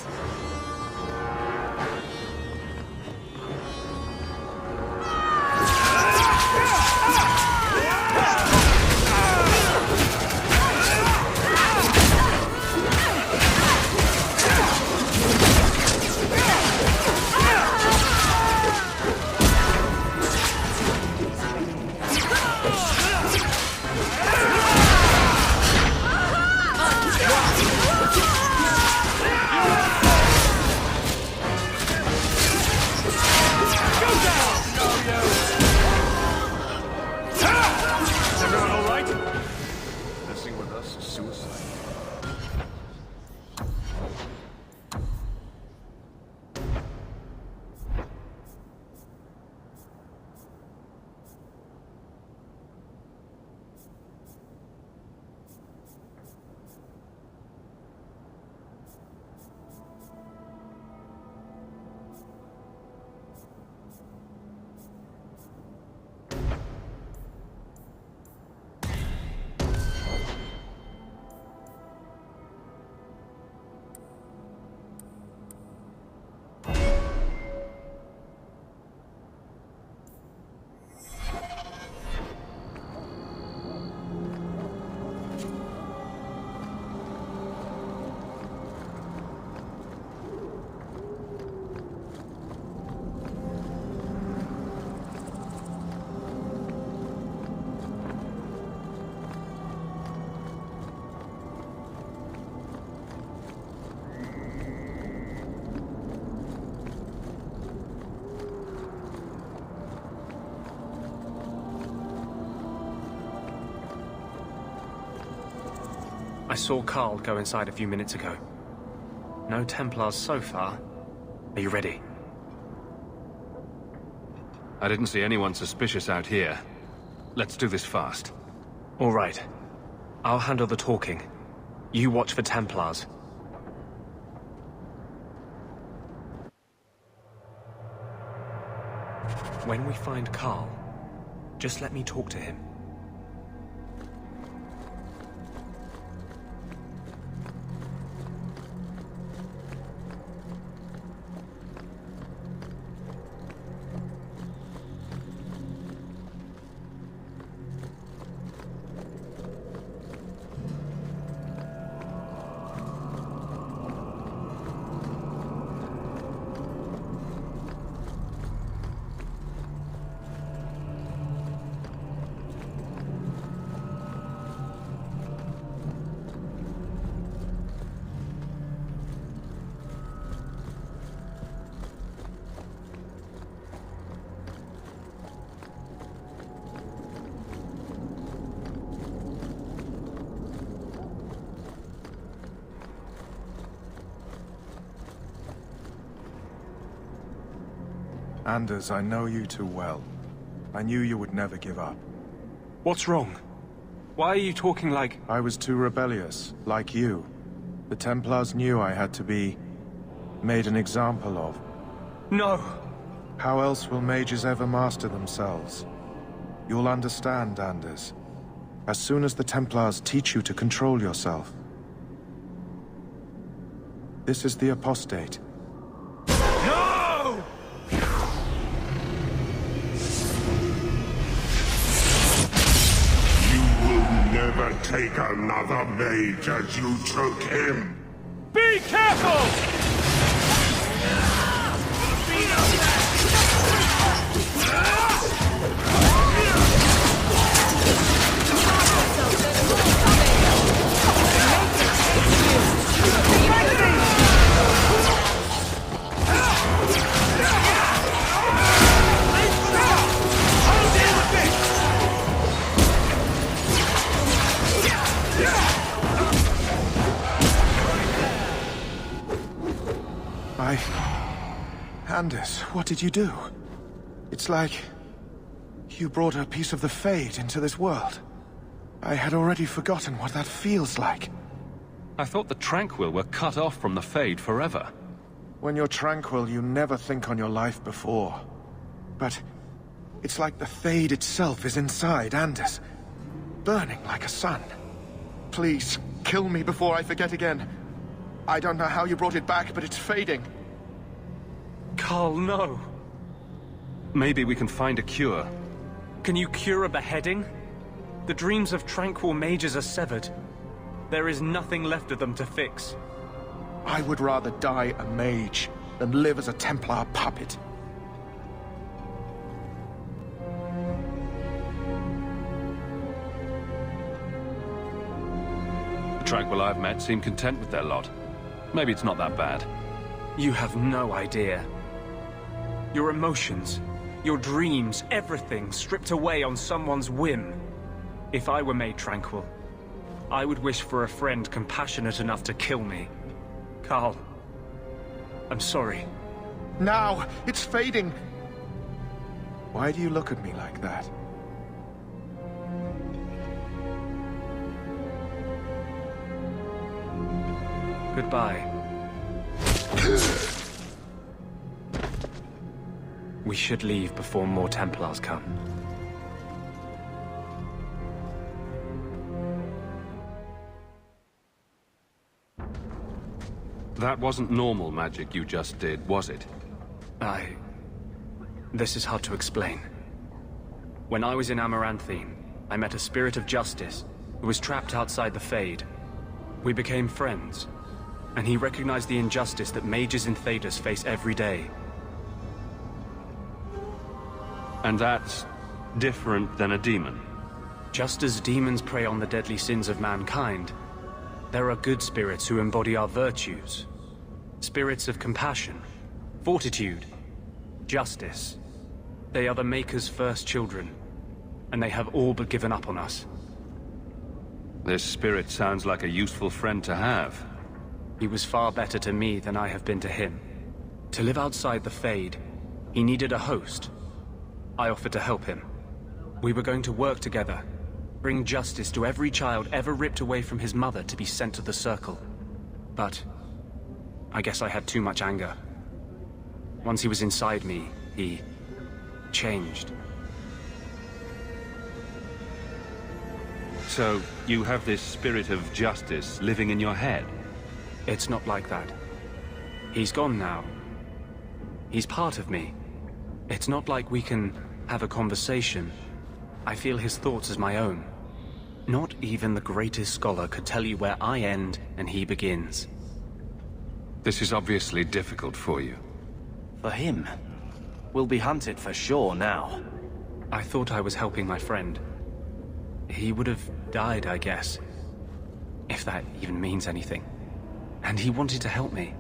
I saw Carl go inside a few minutes ago. No Templars so far. Are you ready? I didn't see anyone suspicious out here. Let's do this fast. All right. I'll handle the talking. You watch for Templars. When we find Carl, just let me talk to him. Anders, I know you too well. I knew you would never give up. What's wrong? Why are you talking like... I was too rebellious, like you. The Templars knew I had to be... made an example of. No! How else will mages ever master themselves? You'll understand, Anders. As soon as the Templars teach you to control yourself. This is the apostate. No! Never take another mage as you took him. Be careful! Anders, what did you do? It's like... you brought a piece of the Fade into this world. I had already forgotten what that feels like. I thought the Tranquil were cut off from the Fade forever. When you're tranquil, you never think on your life before. But... it's like the Fade itself is inside Anders. Burning like a sun. Please, kill me before I forget again. I don't know how you brought it back, but it's fading. Carl, no. Maybe we can find a cure. Can you cure a beheading? The dreams of tranquil mages are severed. There is nothing left of them to fix. I would rather die a mage than live as a Templar puppet. The Tranquil I've met seem content with their lot. Maybe it's not that bad. You have no idea. Your emotions, your dreams, everything stripped away on someone's whim. If I were made tranquil, I would wish for a friend compassionate enough to kill me. Carl, I'm sorry. Now, it's fading. Why do you look at me like that? Goodbye. We should leave before more Templars come. That wasn't normal magic you just did, was it? This is hard to explain. When I was in Amaranthine, I met a spirit of justice who was trapped outside the Fade. We became friends, and he recognized the injustice that mages in Thedas face every day. And that's different than a demon? Just as demons prey on the deadly sins of mankind, there are good spirits who embody our virtues. Spirits of compassion, fortitude, justice. They are the Maker's first children, and they have all but given up on us. This spirit sounds like a useful friend to have. He was far better to me than I have been to him. To live outside the Fade, he needed a host. I offered to help him. We were going to work together, bring justice to every child ever ripped away from his mother to be sent to the Circle. But I guess I had too much anger. Once he was inside me, he changed. So, you have this spirit of justice living in your head? It's not like that. He's gone now. He's part of me. It's not like we can have a conversation. I feel his thoughts as my own. Not even the greatest scholar could tell you where I end and he begins. This is obviously difficult for you. For him. We'll be hunted for sure now. I thought I was helping my friend. He would have died, I guess. If that even means anything. And he wanted to help me.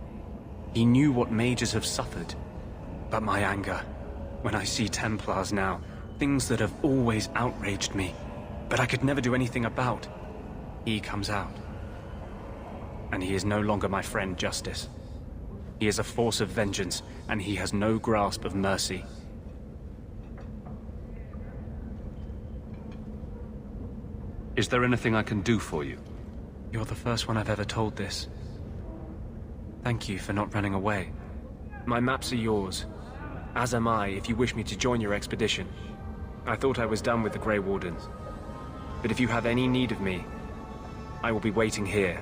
He knew what mages have suffered. But my anger, when I see Templars now, things that have always outraged me, but I could never do anything about, he comes out. And he is no longer my friend, Justice. He is a force of vengeance, and he has no grasp of mercy. Is there anything I can do for you? You're the first one I've ever told this. Thank you for not running away. My maps are yours. As am I, if you wish me to join your expedition. I thought I was done with the Grey Wardens. But if you have any need of me, I will be waiting here.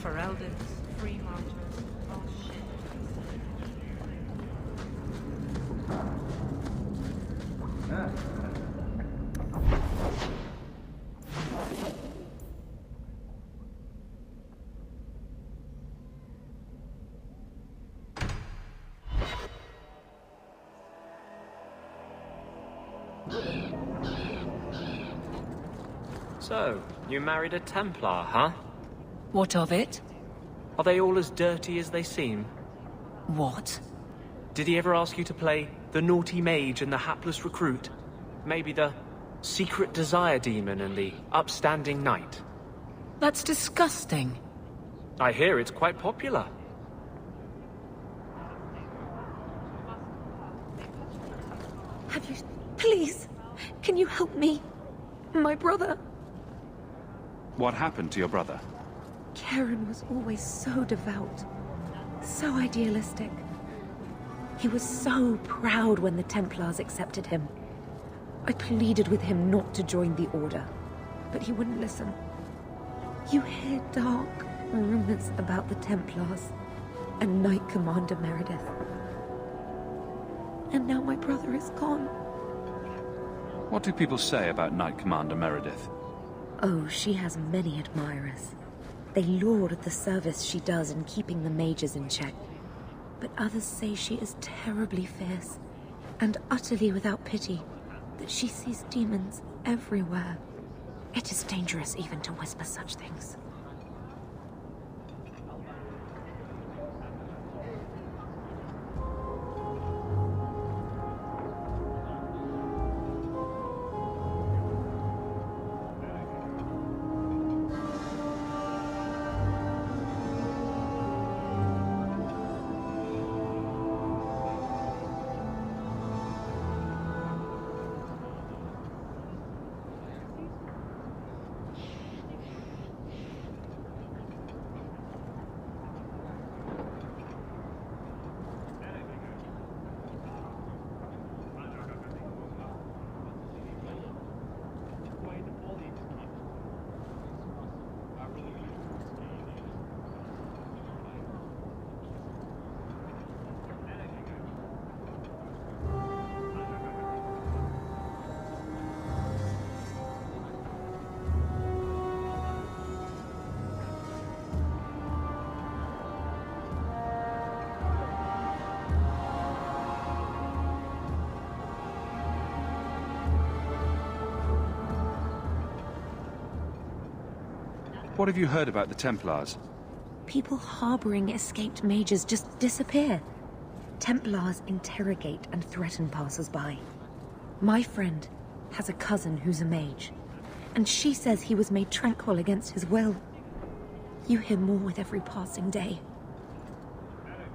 For elders, free martyrs, all shit. So, you married a Templar, huh? What of it? Are they all as dirty as they seem? What? Did he ever ask you to play the naughty mage and the hapless recruit? Maybe the secret desire demon and the upstanding knight? That's disgusting. I hear it's quite popular. Have you... Please, can you help me? My brother... What happened to your brother? Karen was always so devout, so idealistic. He was so proud when the Templars accepted him. I pleaded with him not to join the Order, but he wouldn't listen. You hear dark rumors about the Templars and Knight Commander Meredith. And now my brother is gone. What do people say about Knight Commander Meredith? Oh, she has many admirers. They laud the service she does in keeping the mages in check. But others say she is terribly fierce, and utterly without pity, that she sees demons everywhere. It is dangerous even to whisper such things. What have you heard about the Templars? People harboring escaped mages just disappear. Templars interrogate and threaten passers-by. My friend has a cousin who's a mage, and she says he was made tranquil against his will. You hear more with every passing day.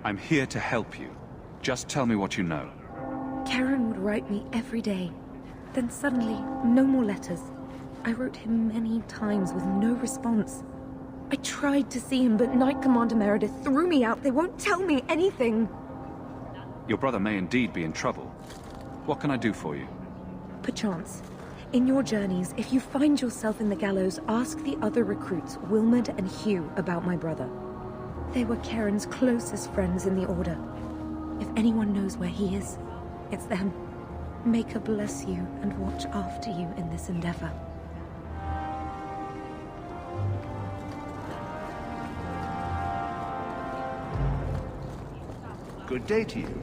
I'm here to help you. Just tell me what you know. Karen would write me every day. Then suddenly, no more letters. I wrote him many times with no response. I tried to see him, but Knight Commander Meredith threw me out. They won't tell me anything. Your brother may indeed be in trouble. What can I do for you? Perchance. In your journeys, if you find yourself in the gallows, ask the other recruits, Wilmerd and Hugh, about my brother. They were Karen's closest friends in the Order. If anyone knows where he is, it's them. Maker bless you and watch after you in this endeavor. Good day to you.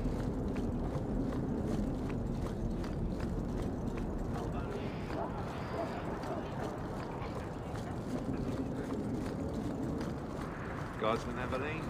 Guardsman Aveline?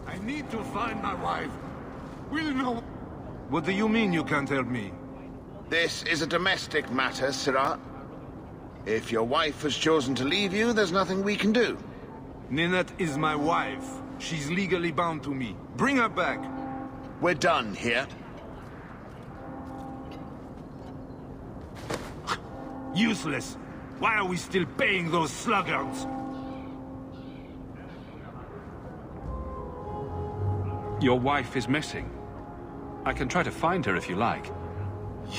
I need to find my wife. We'll know. What do you mean you can't help me? This is a domestic matter, Sirrah. If your wife has chosen to leave you, there's nothing we can do. Ninette is my wife. She's legally bound to me. Bring her back. We're done here. Useless. Why are we still paying those sluggards? Your wife is missing. I can try to find her if you like.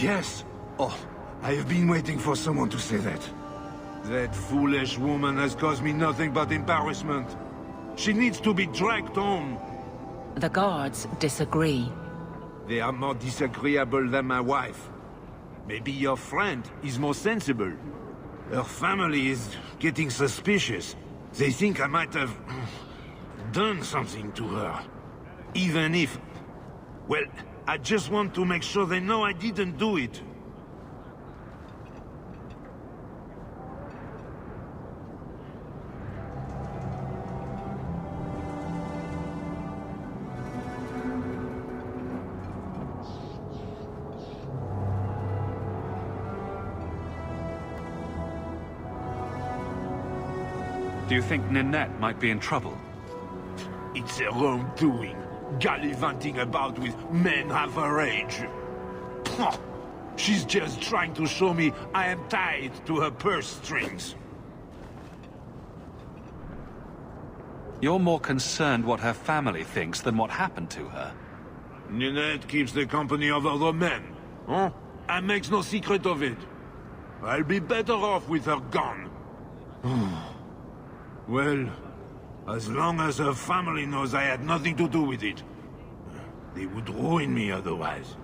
Yes. Oh, I have been waiting for someone to say that. That foolish woman has caused me nothing but embarrassment. She needs to be dragged home. The guards disagree. They are more disagreeable than my wife. Maybe your friend is more sensible. Her family is getting suspicious. They think I might have done something to her. Even if... Well, I just want to make sure they know I didn't do it. Do you think Ninette might be in trouble? It's her own doing, gallivanting about with men half her age. Pah! She's just trying to show me I am tied to her purse strings. You're more concerned what her family thinks than what happened to her. Ninette keeps the company of other men, huh? And makes no secret of it. I'll be better off with her gone. Well, as long as her family knows I had nothing to do with it, they would ruin me otherwise.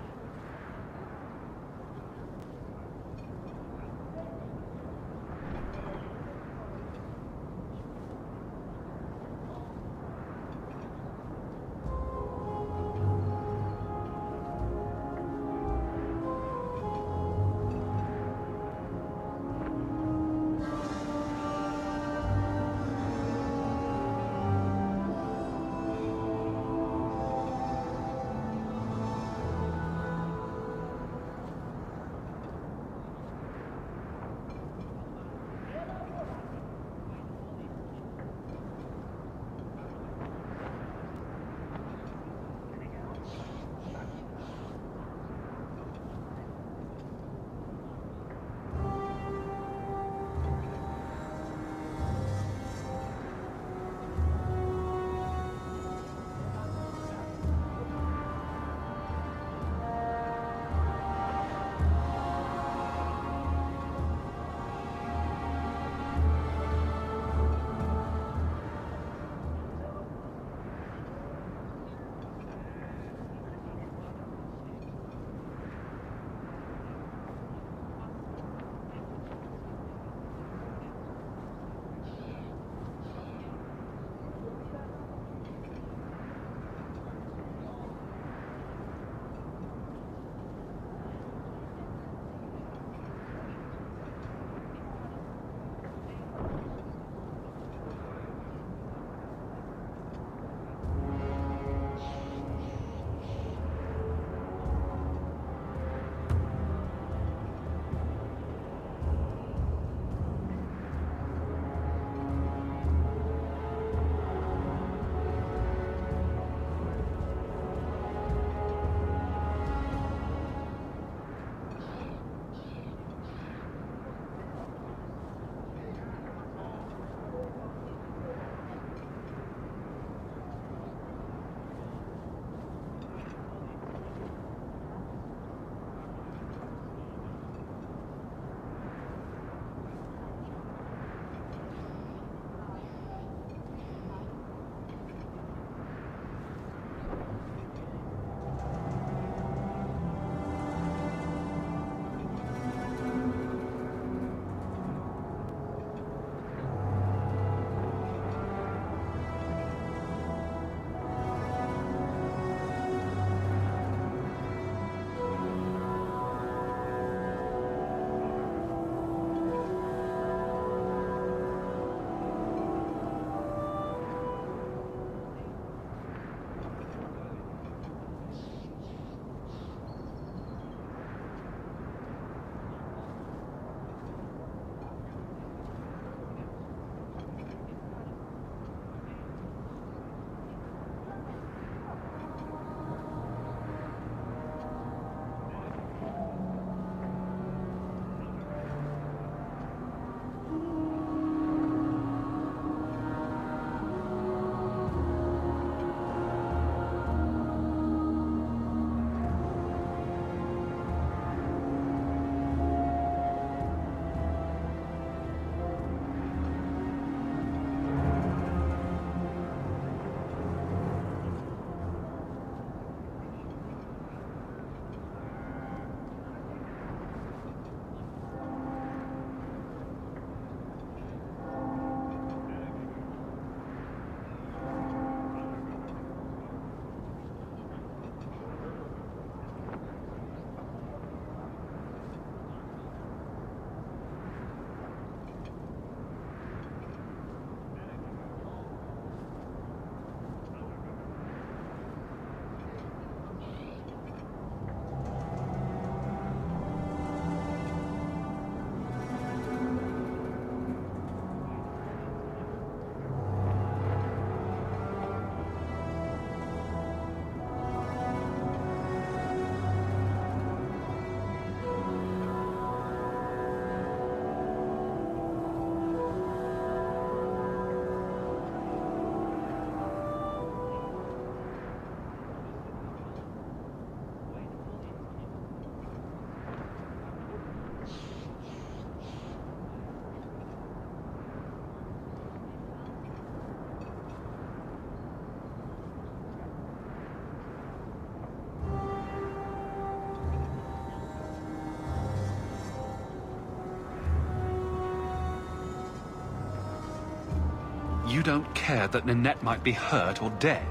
You don't care that Ninette might be hurt or dead.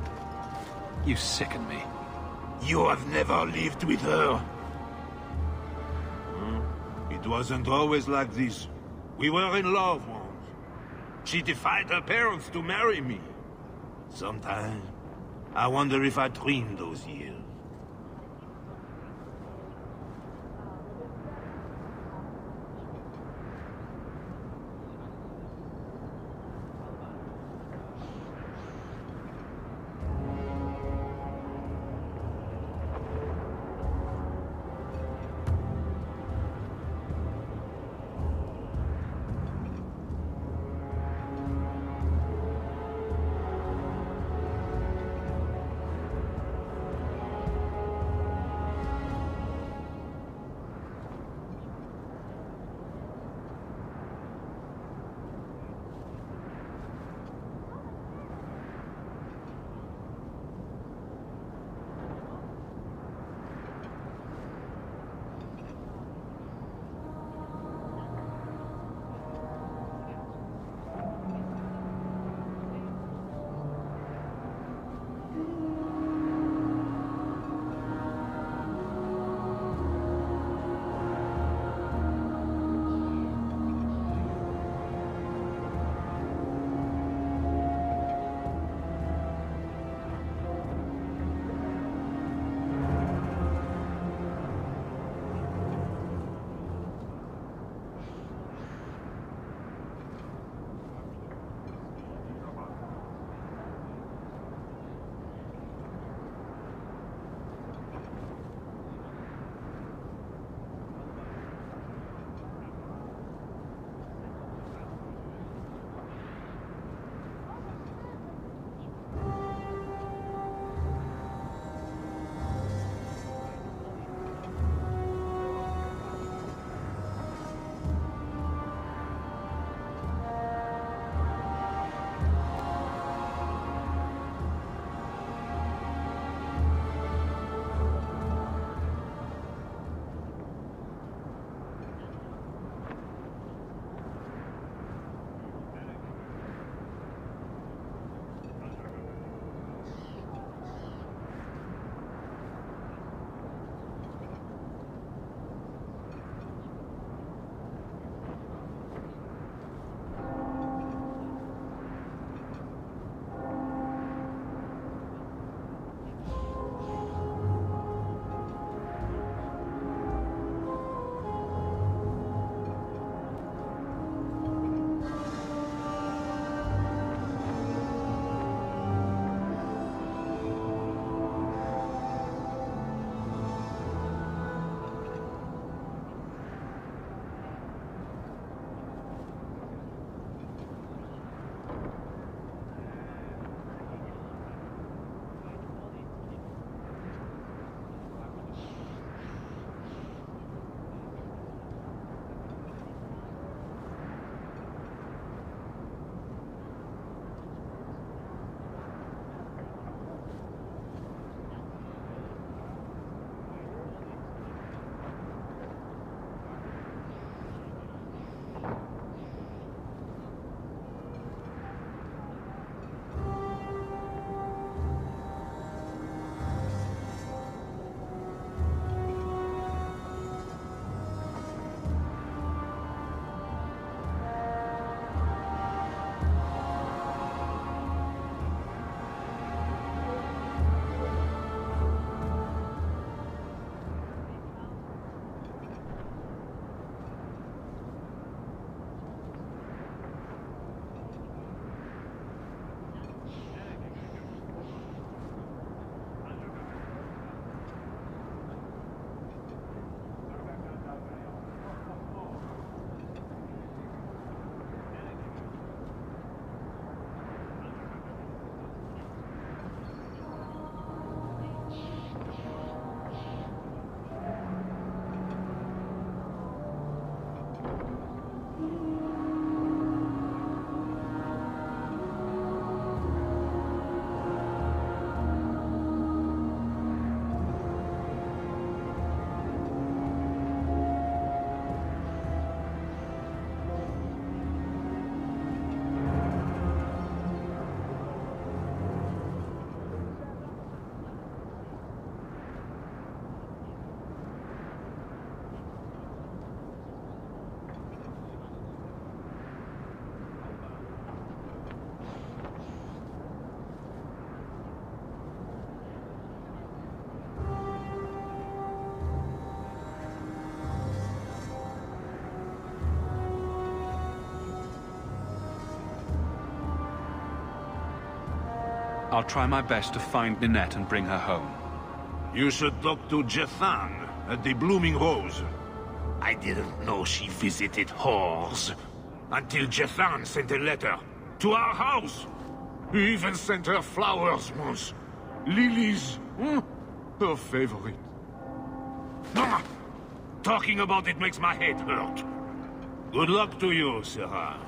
You sicken me. You have never lived with her. It wasn't always like this. We were in love once. She defied her parents to marry me. Sometimes, I wonder if I dreamed those years. I'll try my best to find Ninette and bring her home. You should talk to Jethan at the Blooming Rose. I didn't know she visited whores until Jethan sent a letter to our house. He even sent her flowers once. Lilies. Her favorite. Talking about it makes my head hurt. Good luck to you, Sarah.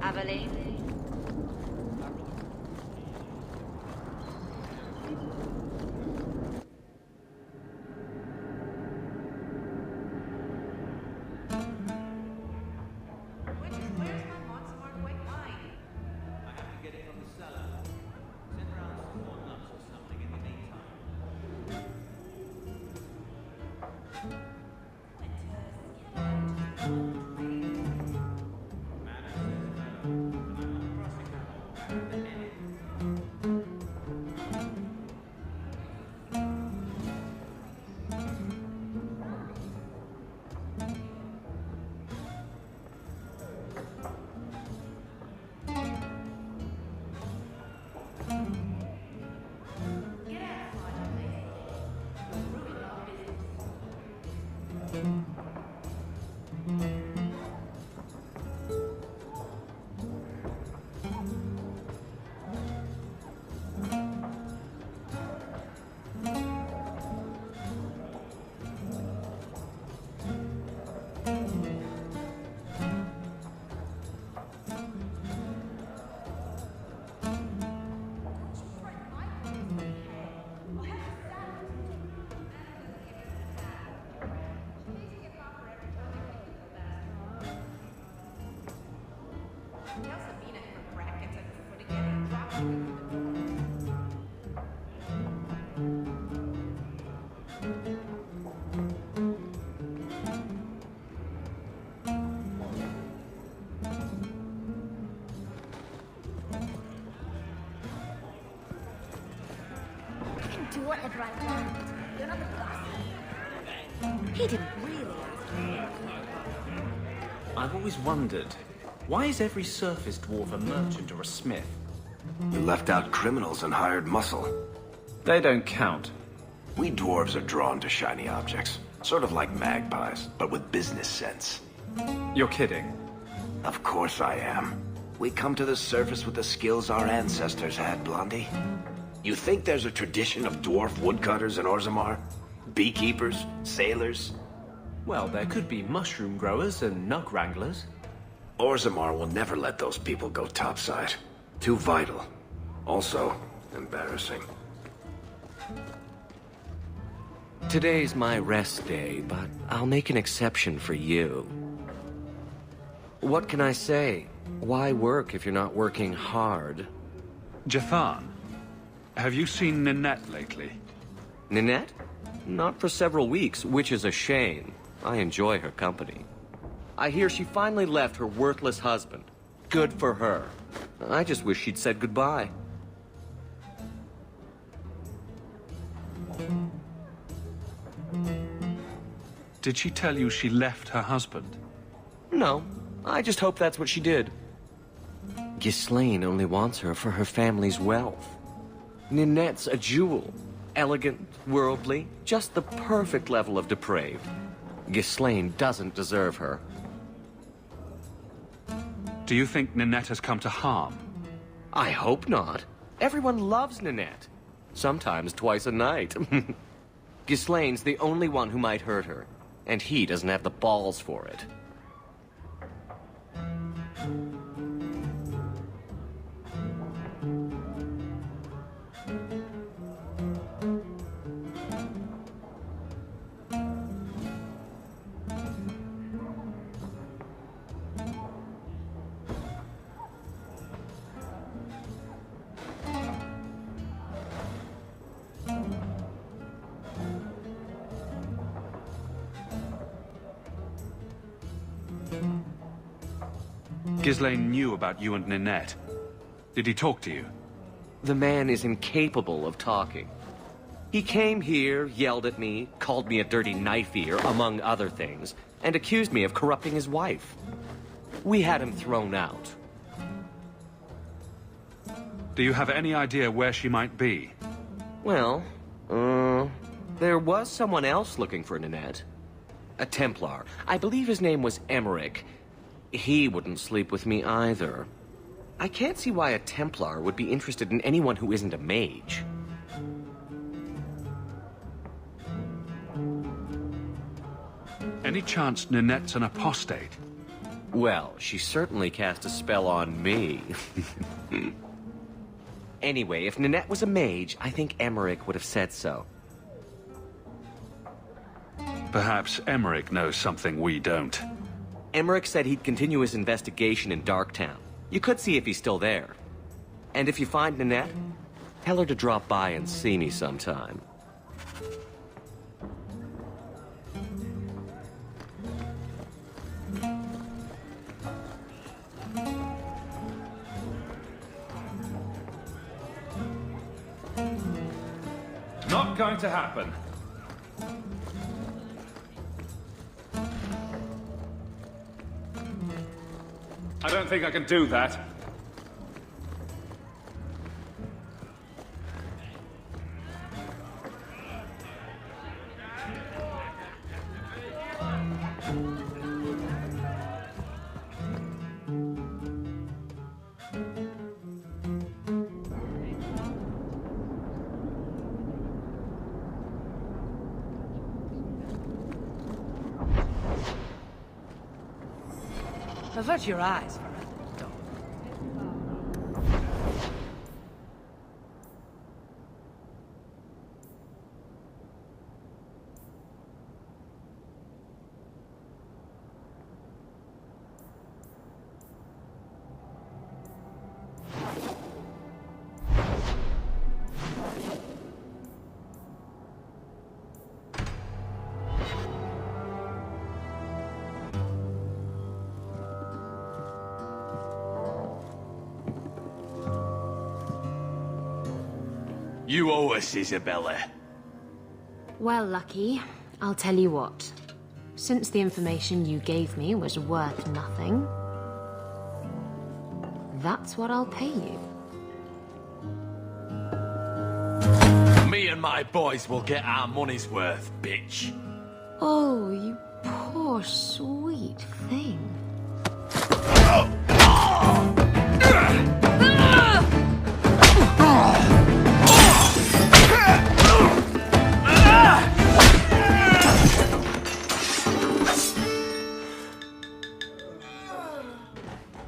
Aveline? Do what I'd rather. You're not the boss. He didn't really ask me. I've always wondered, why is every surface dwarf a merchant or a smith? You left out criminals and hired muscle. They don't count. We dwarves are drawn to shiny objects. Sort of like magpies, but with business sense. You're kidding. Of course I am. We come to the surface with the skills our ancestors had, Blondie. You think there's a tradition of dwarf woodcutters in Orzammar? Beekeepers? Sailors? Well, there could be mushroom growers and nug wranglers. Orzammar will never let those people go topside. Too vital. Also, embarrassing. Today's my rest day, but I'll make an exception for you. What can I say? Why work if you're not working hard? Jethan, have you seen Ninette lately? Ninette? Not for several weeks, which is a shame. I enjoy her company. I hear she finally left her worthless husband. Good for her. I just wish she'd said goodbye. Did she tell you she left her husband? No, I just hope that's what she did. Ghislaine only wants her for her family's wealth. Ninette's a jewel. Elegant, worldly, just the perfect level of depraved. Ghislaine doesn't deserve her. Do you think Ninette has come to harm? I hope not. Everyone loves Ninette. Sometimes twice a night. Ghislaine's the only one who might hurt her, and he doesn't have the balls for it. Ghislaine knew about you and Ninette. Did he talk to you? The man is incapable of talking. He came here, yelled at me, called me a dirty knife-ear, among other things, and accused me of corrupting his wife. We had him thrown out. Do you have any idea where she might be? Well, there was someone else looking for Ninette. A Templar. I believe his name was Emmerich. He wouldn't sleep with me either. I can't see why a Templar would be interested in anyone who isn't a mage. Any chance Ninette's an apostate? Well, she certainly cast a spell on me. Anyway, if Ninette was a mage, I think Emmerich would have said so. Perhaps Emmerich knows something we don't. Emmerich said he'd continue his investigation in Darktown. You could see if he's still there. And if you find Ninette, tell her to drop by and see me sometime. Not going to happen. I don't think I can do that. Avert your eyes. You owe us, Isabella. Well, Lucky, I'll tell you what. Since the information you gave me was worth nothing, that's what I'll pay you. Me and my boys will get our money's worth, bitch. Oh, you poor, sweet thing.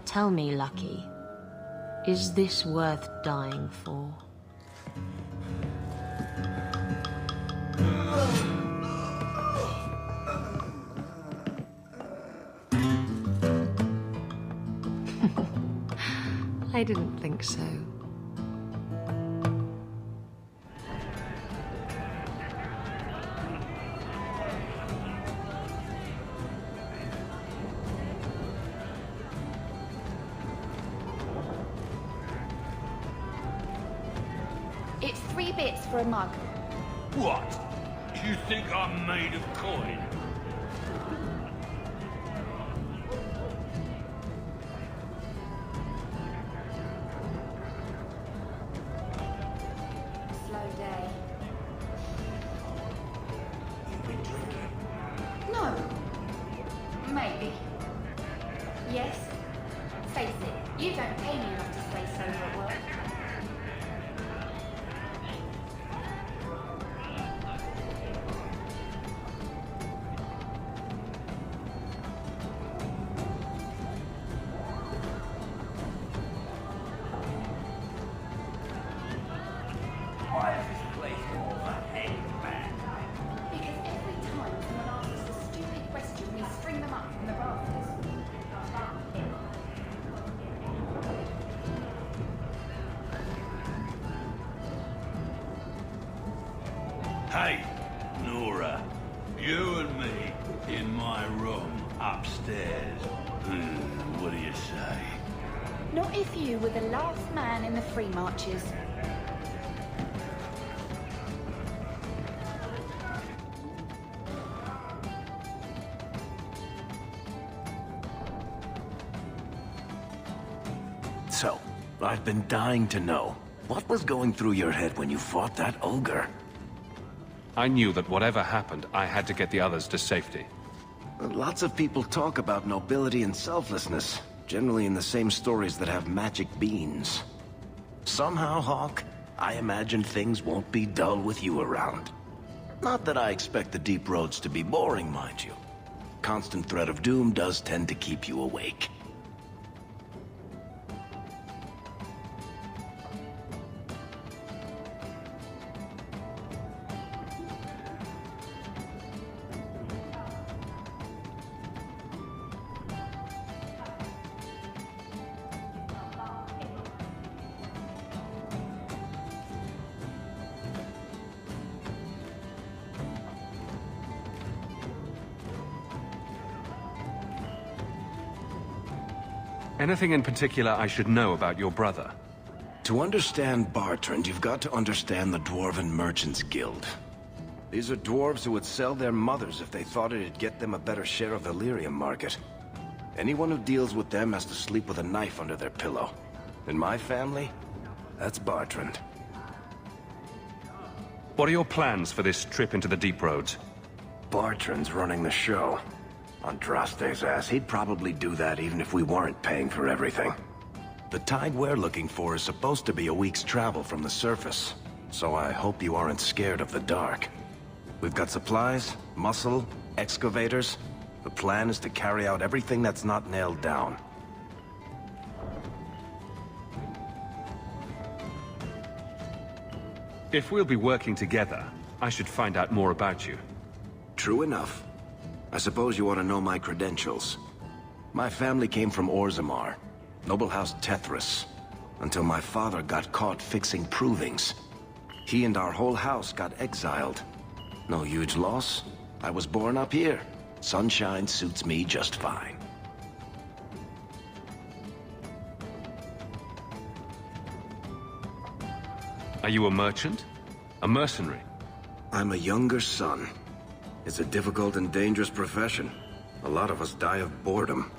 Tell me, Lucky, is this worth dying for? I didn't think so. It's 3 bits for a mug. What? You think I'm made of coin? Slow day. You've been drinking? No. Maybe. Yes. Face it, you don't pay me enough to stay sober at work. Hey, Nora. You and me in my room upstairs. What do you say? Not if you were the last man in the free marches. So, I've been dying to know. What was going through your head when you fought that ogre? I knew that whatever happened, I had to get the others to safety. Lots of people talk about nobility and selflessness, generally in the same stories that have magic beans. Somehow, Hawk, I imagine things won't be dull with you around. Not that I expect the deep roads to be boring, mind you. Constant threat of doom does tend to keep you awake. Anything in particular I should know about your brother? To understand Bartrand, you've got to understand the Dwarven Merchants Guild. These are dwarves who would sell their mothers if they thought it'd get them a better share of the lyrium market. Anyone who deals with them has to sleep with a knife under their pillow. In my family, that's Bartrand. What are your plans for this trip into the deep roads? Bartrand's running the show. Andraste's ass, he'd probably do that even if we weren't paying for everything. The tide we're looking for is supposed to be a week's travel from the surface, so I hope you aren't scared of the dark. We've got supplies, muscle, excavators. The plan is to carry out everything that's not nailed down. If we'll be working together, I should find out more about you. True enough. I suppose you want to know my credentials. My family came from Orzammar, noble house Tethras, until my father got caught fixing provings. He and our whole house got exiled. No huge loss. I was born up here. Sunshine suits me just fine. Are you a merchant? A mercenary? I'm a younger son. It's a difficult and dangerous profession. A lot of us die of boredom.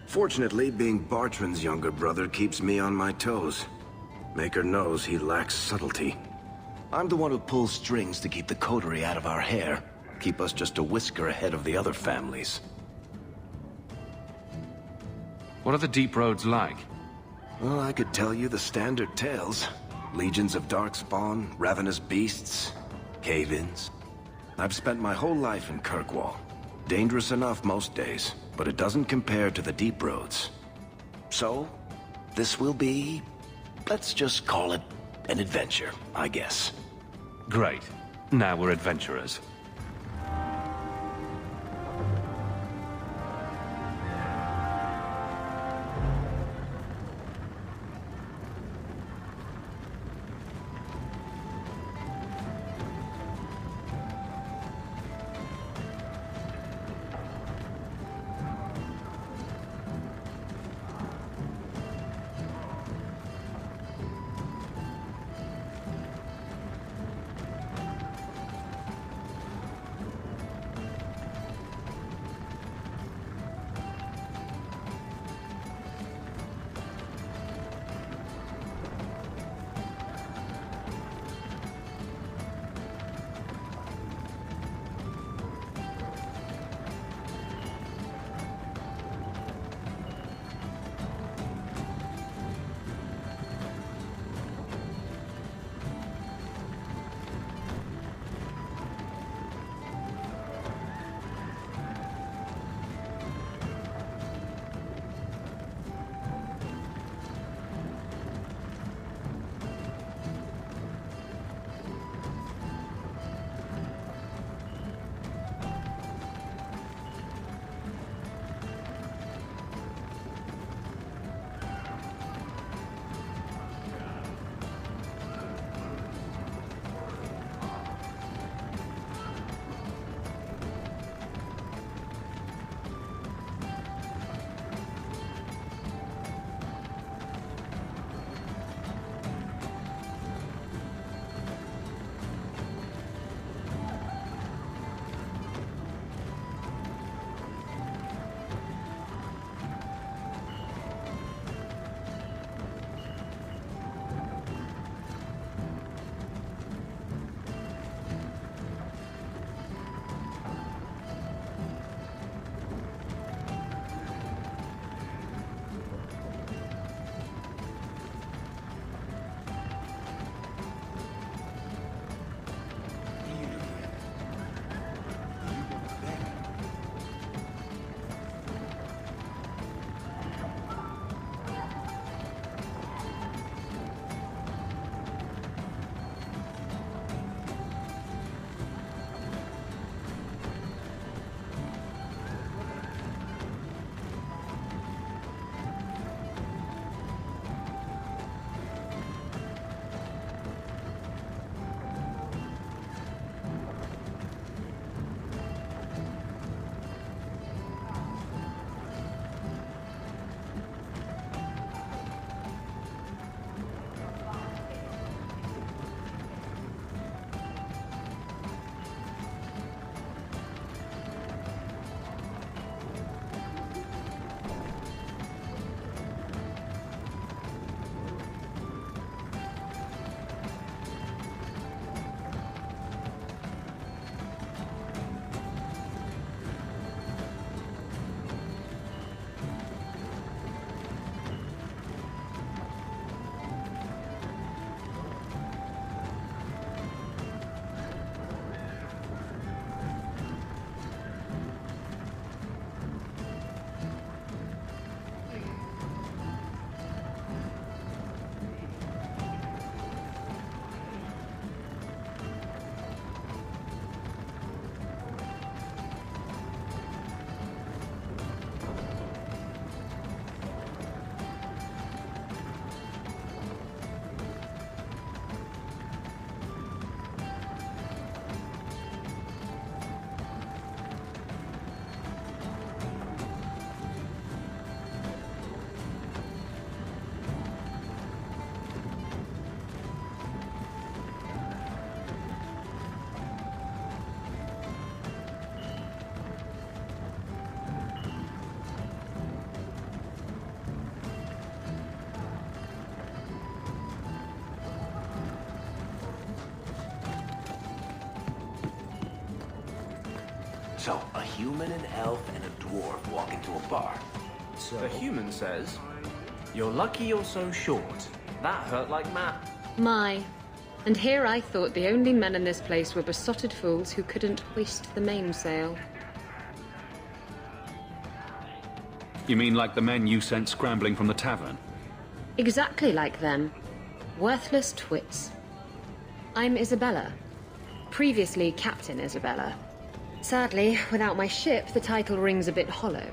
Fortunately, being Bartrand's younger brother keeps me on my toes. Maker knows he lacks subtlety. I'm the one who pulls strings to keep the coterie out of our hair. Keep us just a whisker ahead of the other families. What are the deep roads like? Well, I could tell you the standard tales. Legions of darkspawn, ravenous beasts, cave-ins. I've spent my whole life in Kirkwall. Dangerous enough most days, but it doesn't compare to the deep roads. So, this will be... let's just call it an adventure, I guess. Great. Now we're adventurers. So, a human, an elf, and a dwarf walk into a bar. So... The human says, "You're lucky you're so short." That hurt like mad. My. And here I thought the only men in this place were besotted fools who couldn't hoist the mainsail. You mean like the men you sent scrambling from the tavern? Exactly like them. Worthless twits. I'm Isabella. Previously Captain Isabella. Sadly, without my ship, the title rings a bit hollow.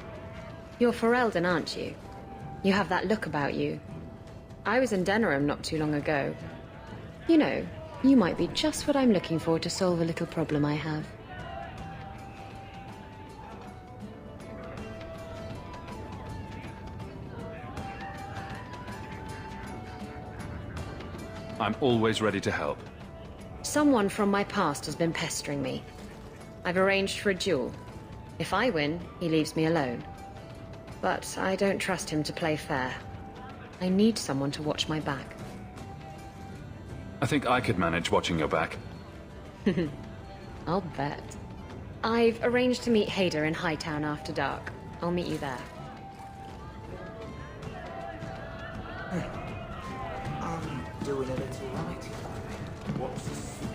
You're Ferelden, aren't you? You have that look about you. I was in Denerim not too long ago. You know, you might be just what I'm looking for to solve a little problem I have. I'm always ready to help. Someone from my past has been pestering me. I've arranged for a duel. If I win, he leaves me alone. But I don't trust him to play fair. I need someone to watch my back. I think I could manage watching your back. I'll bet. I've arranged to meet Hader in Hightown after dark. I'll meet you there. I'm doing a little writing. What's the speed?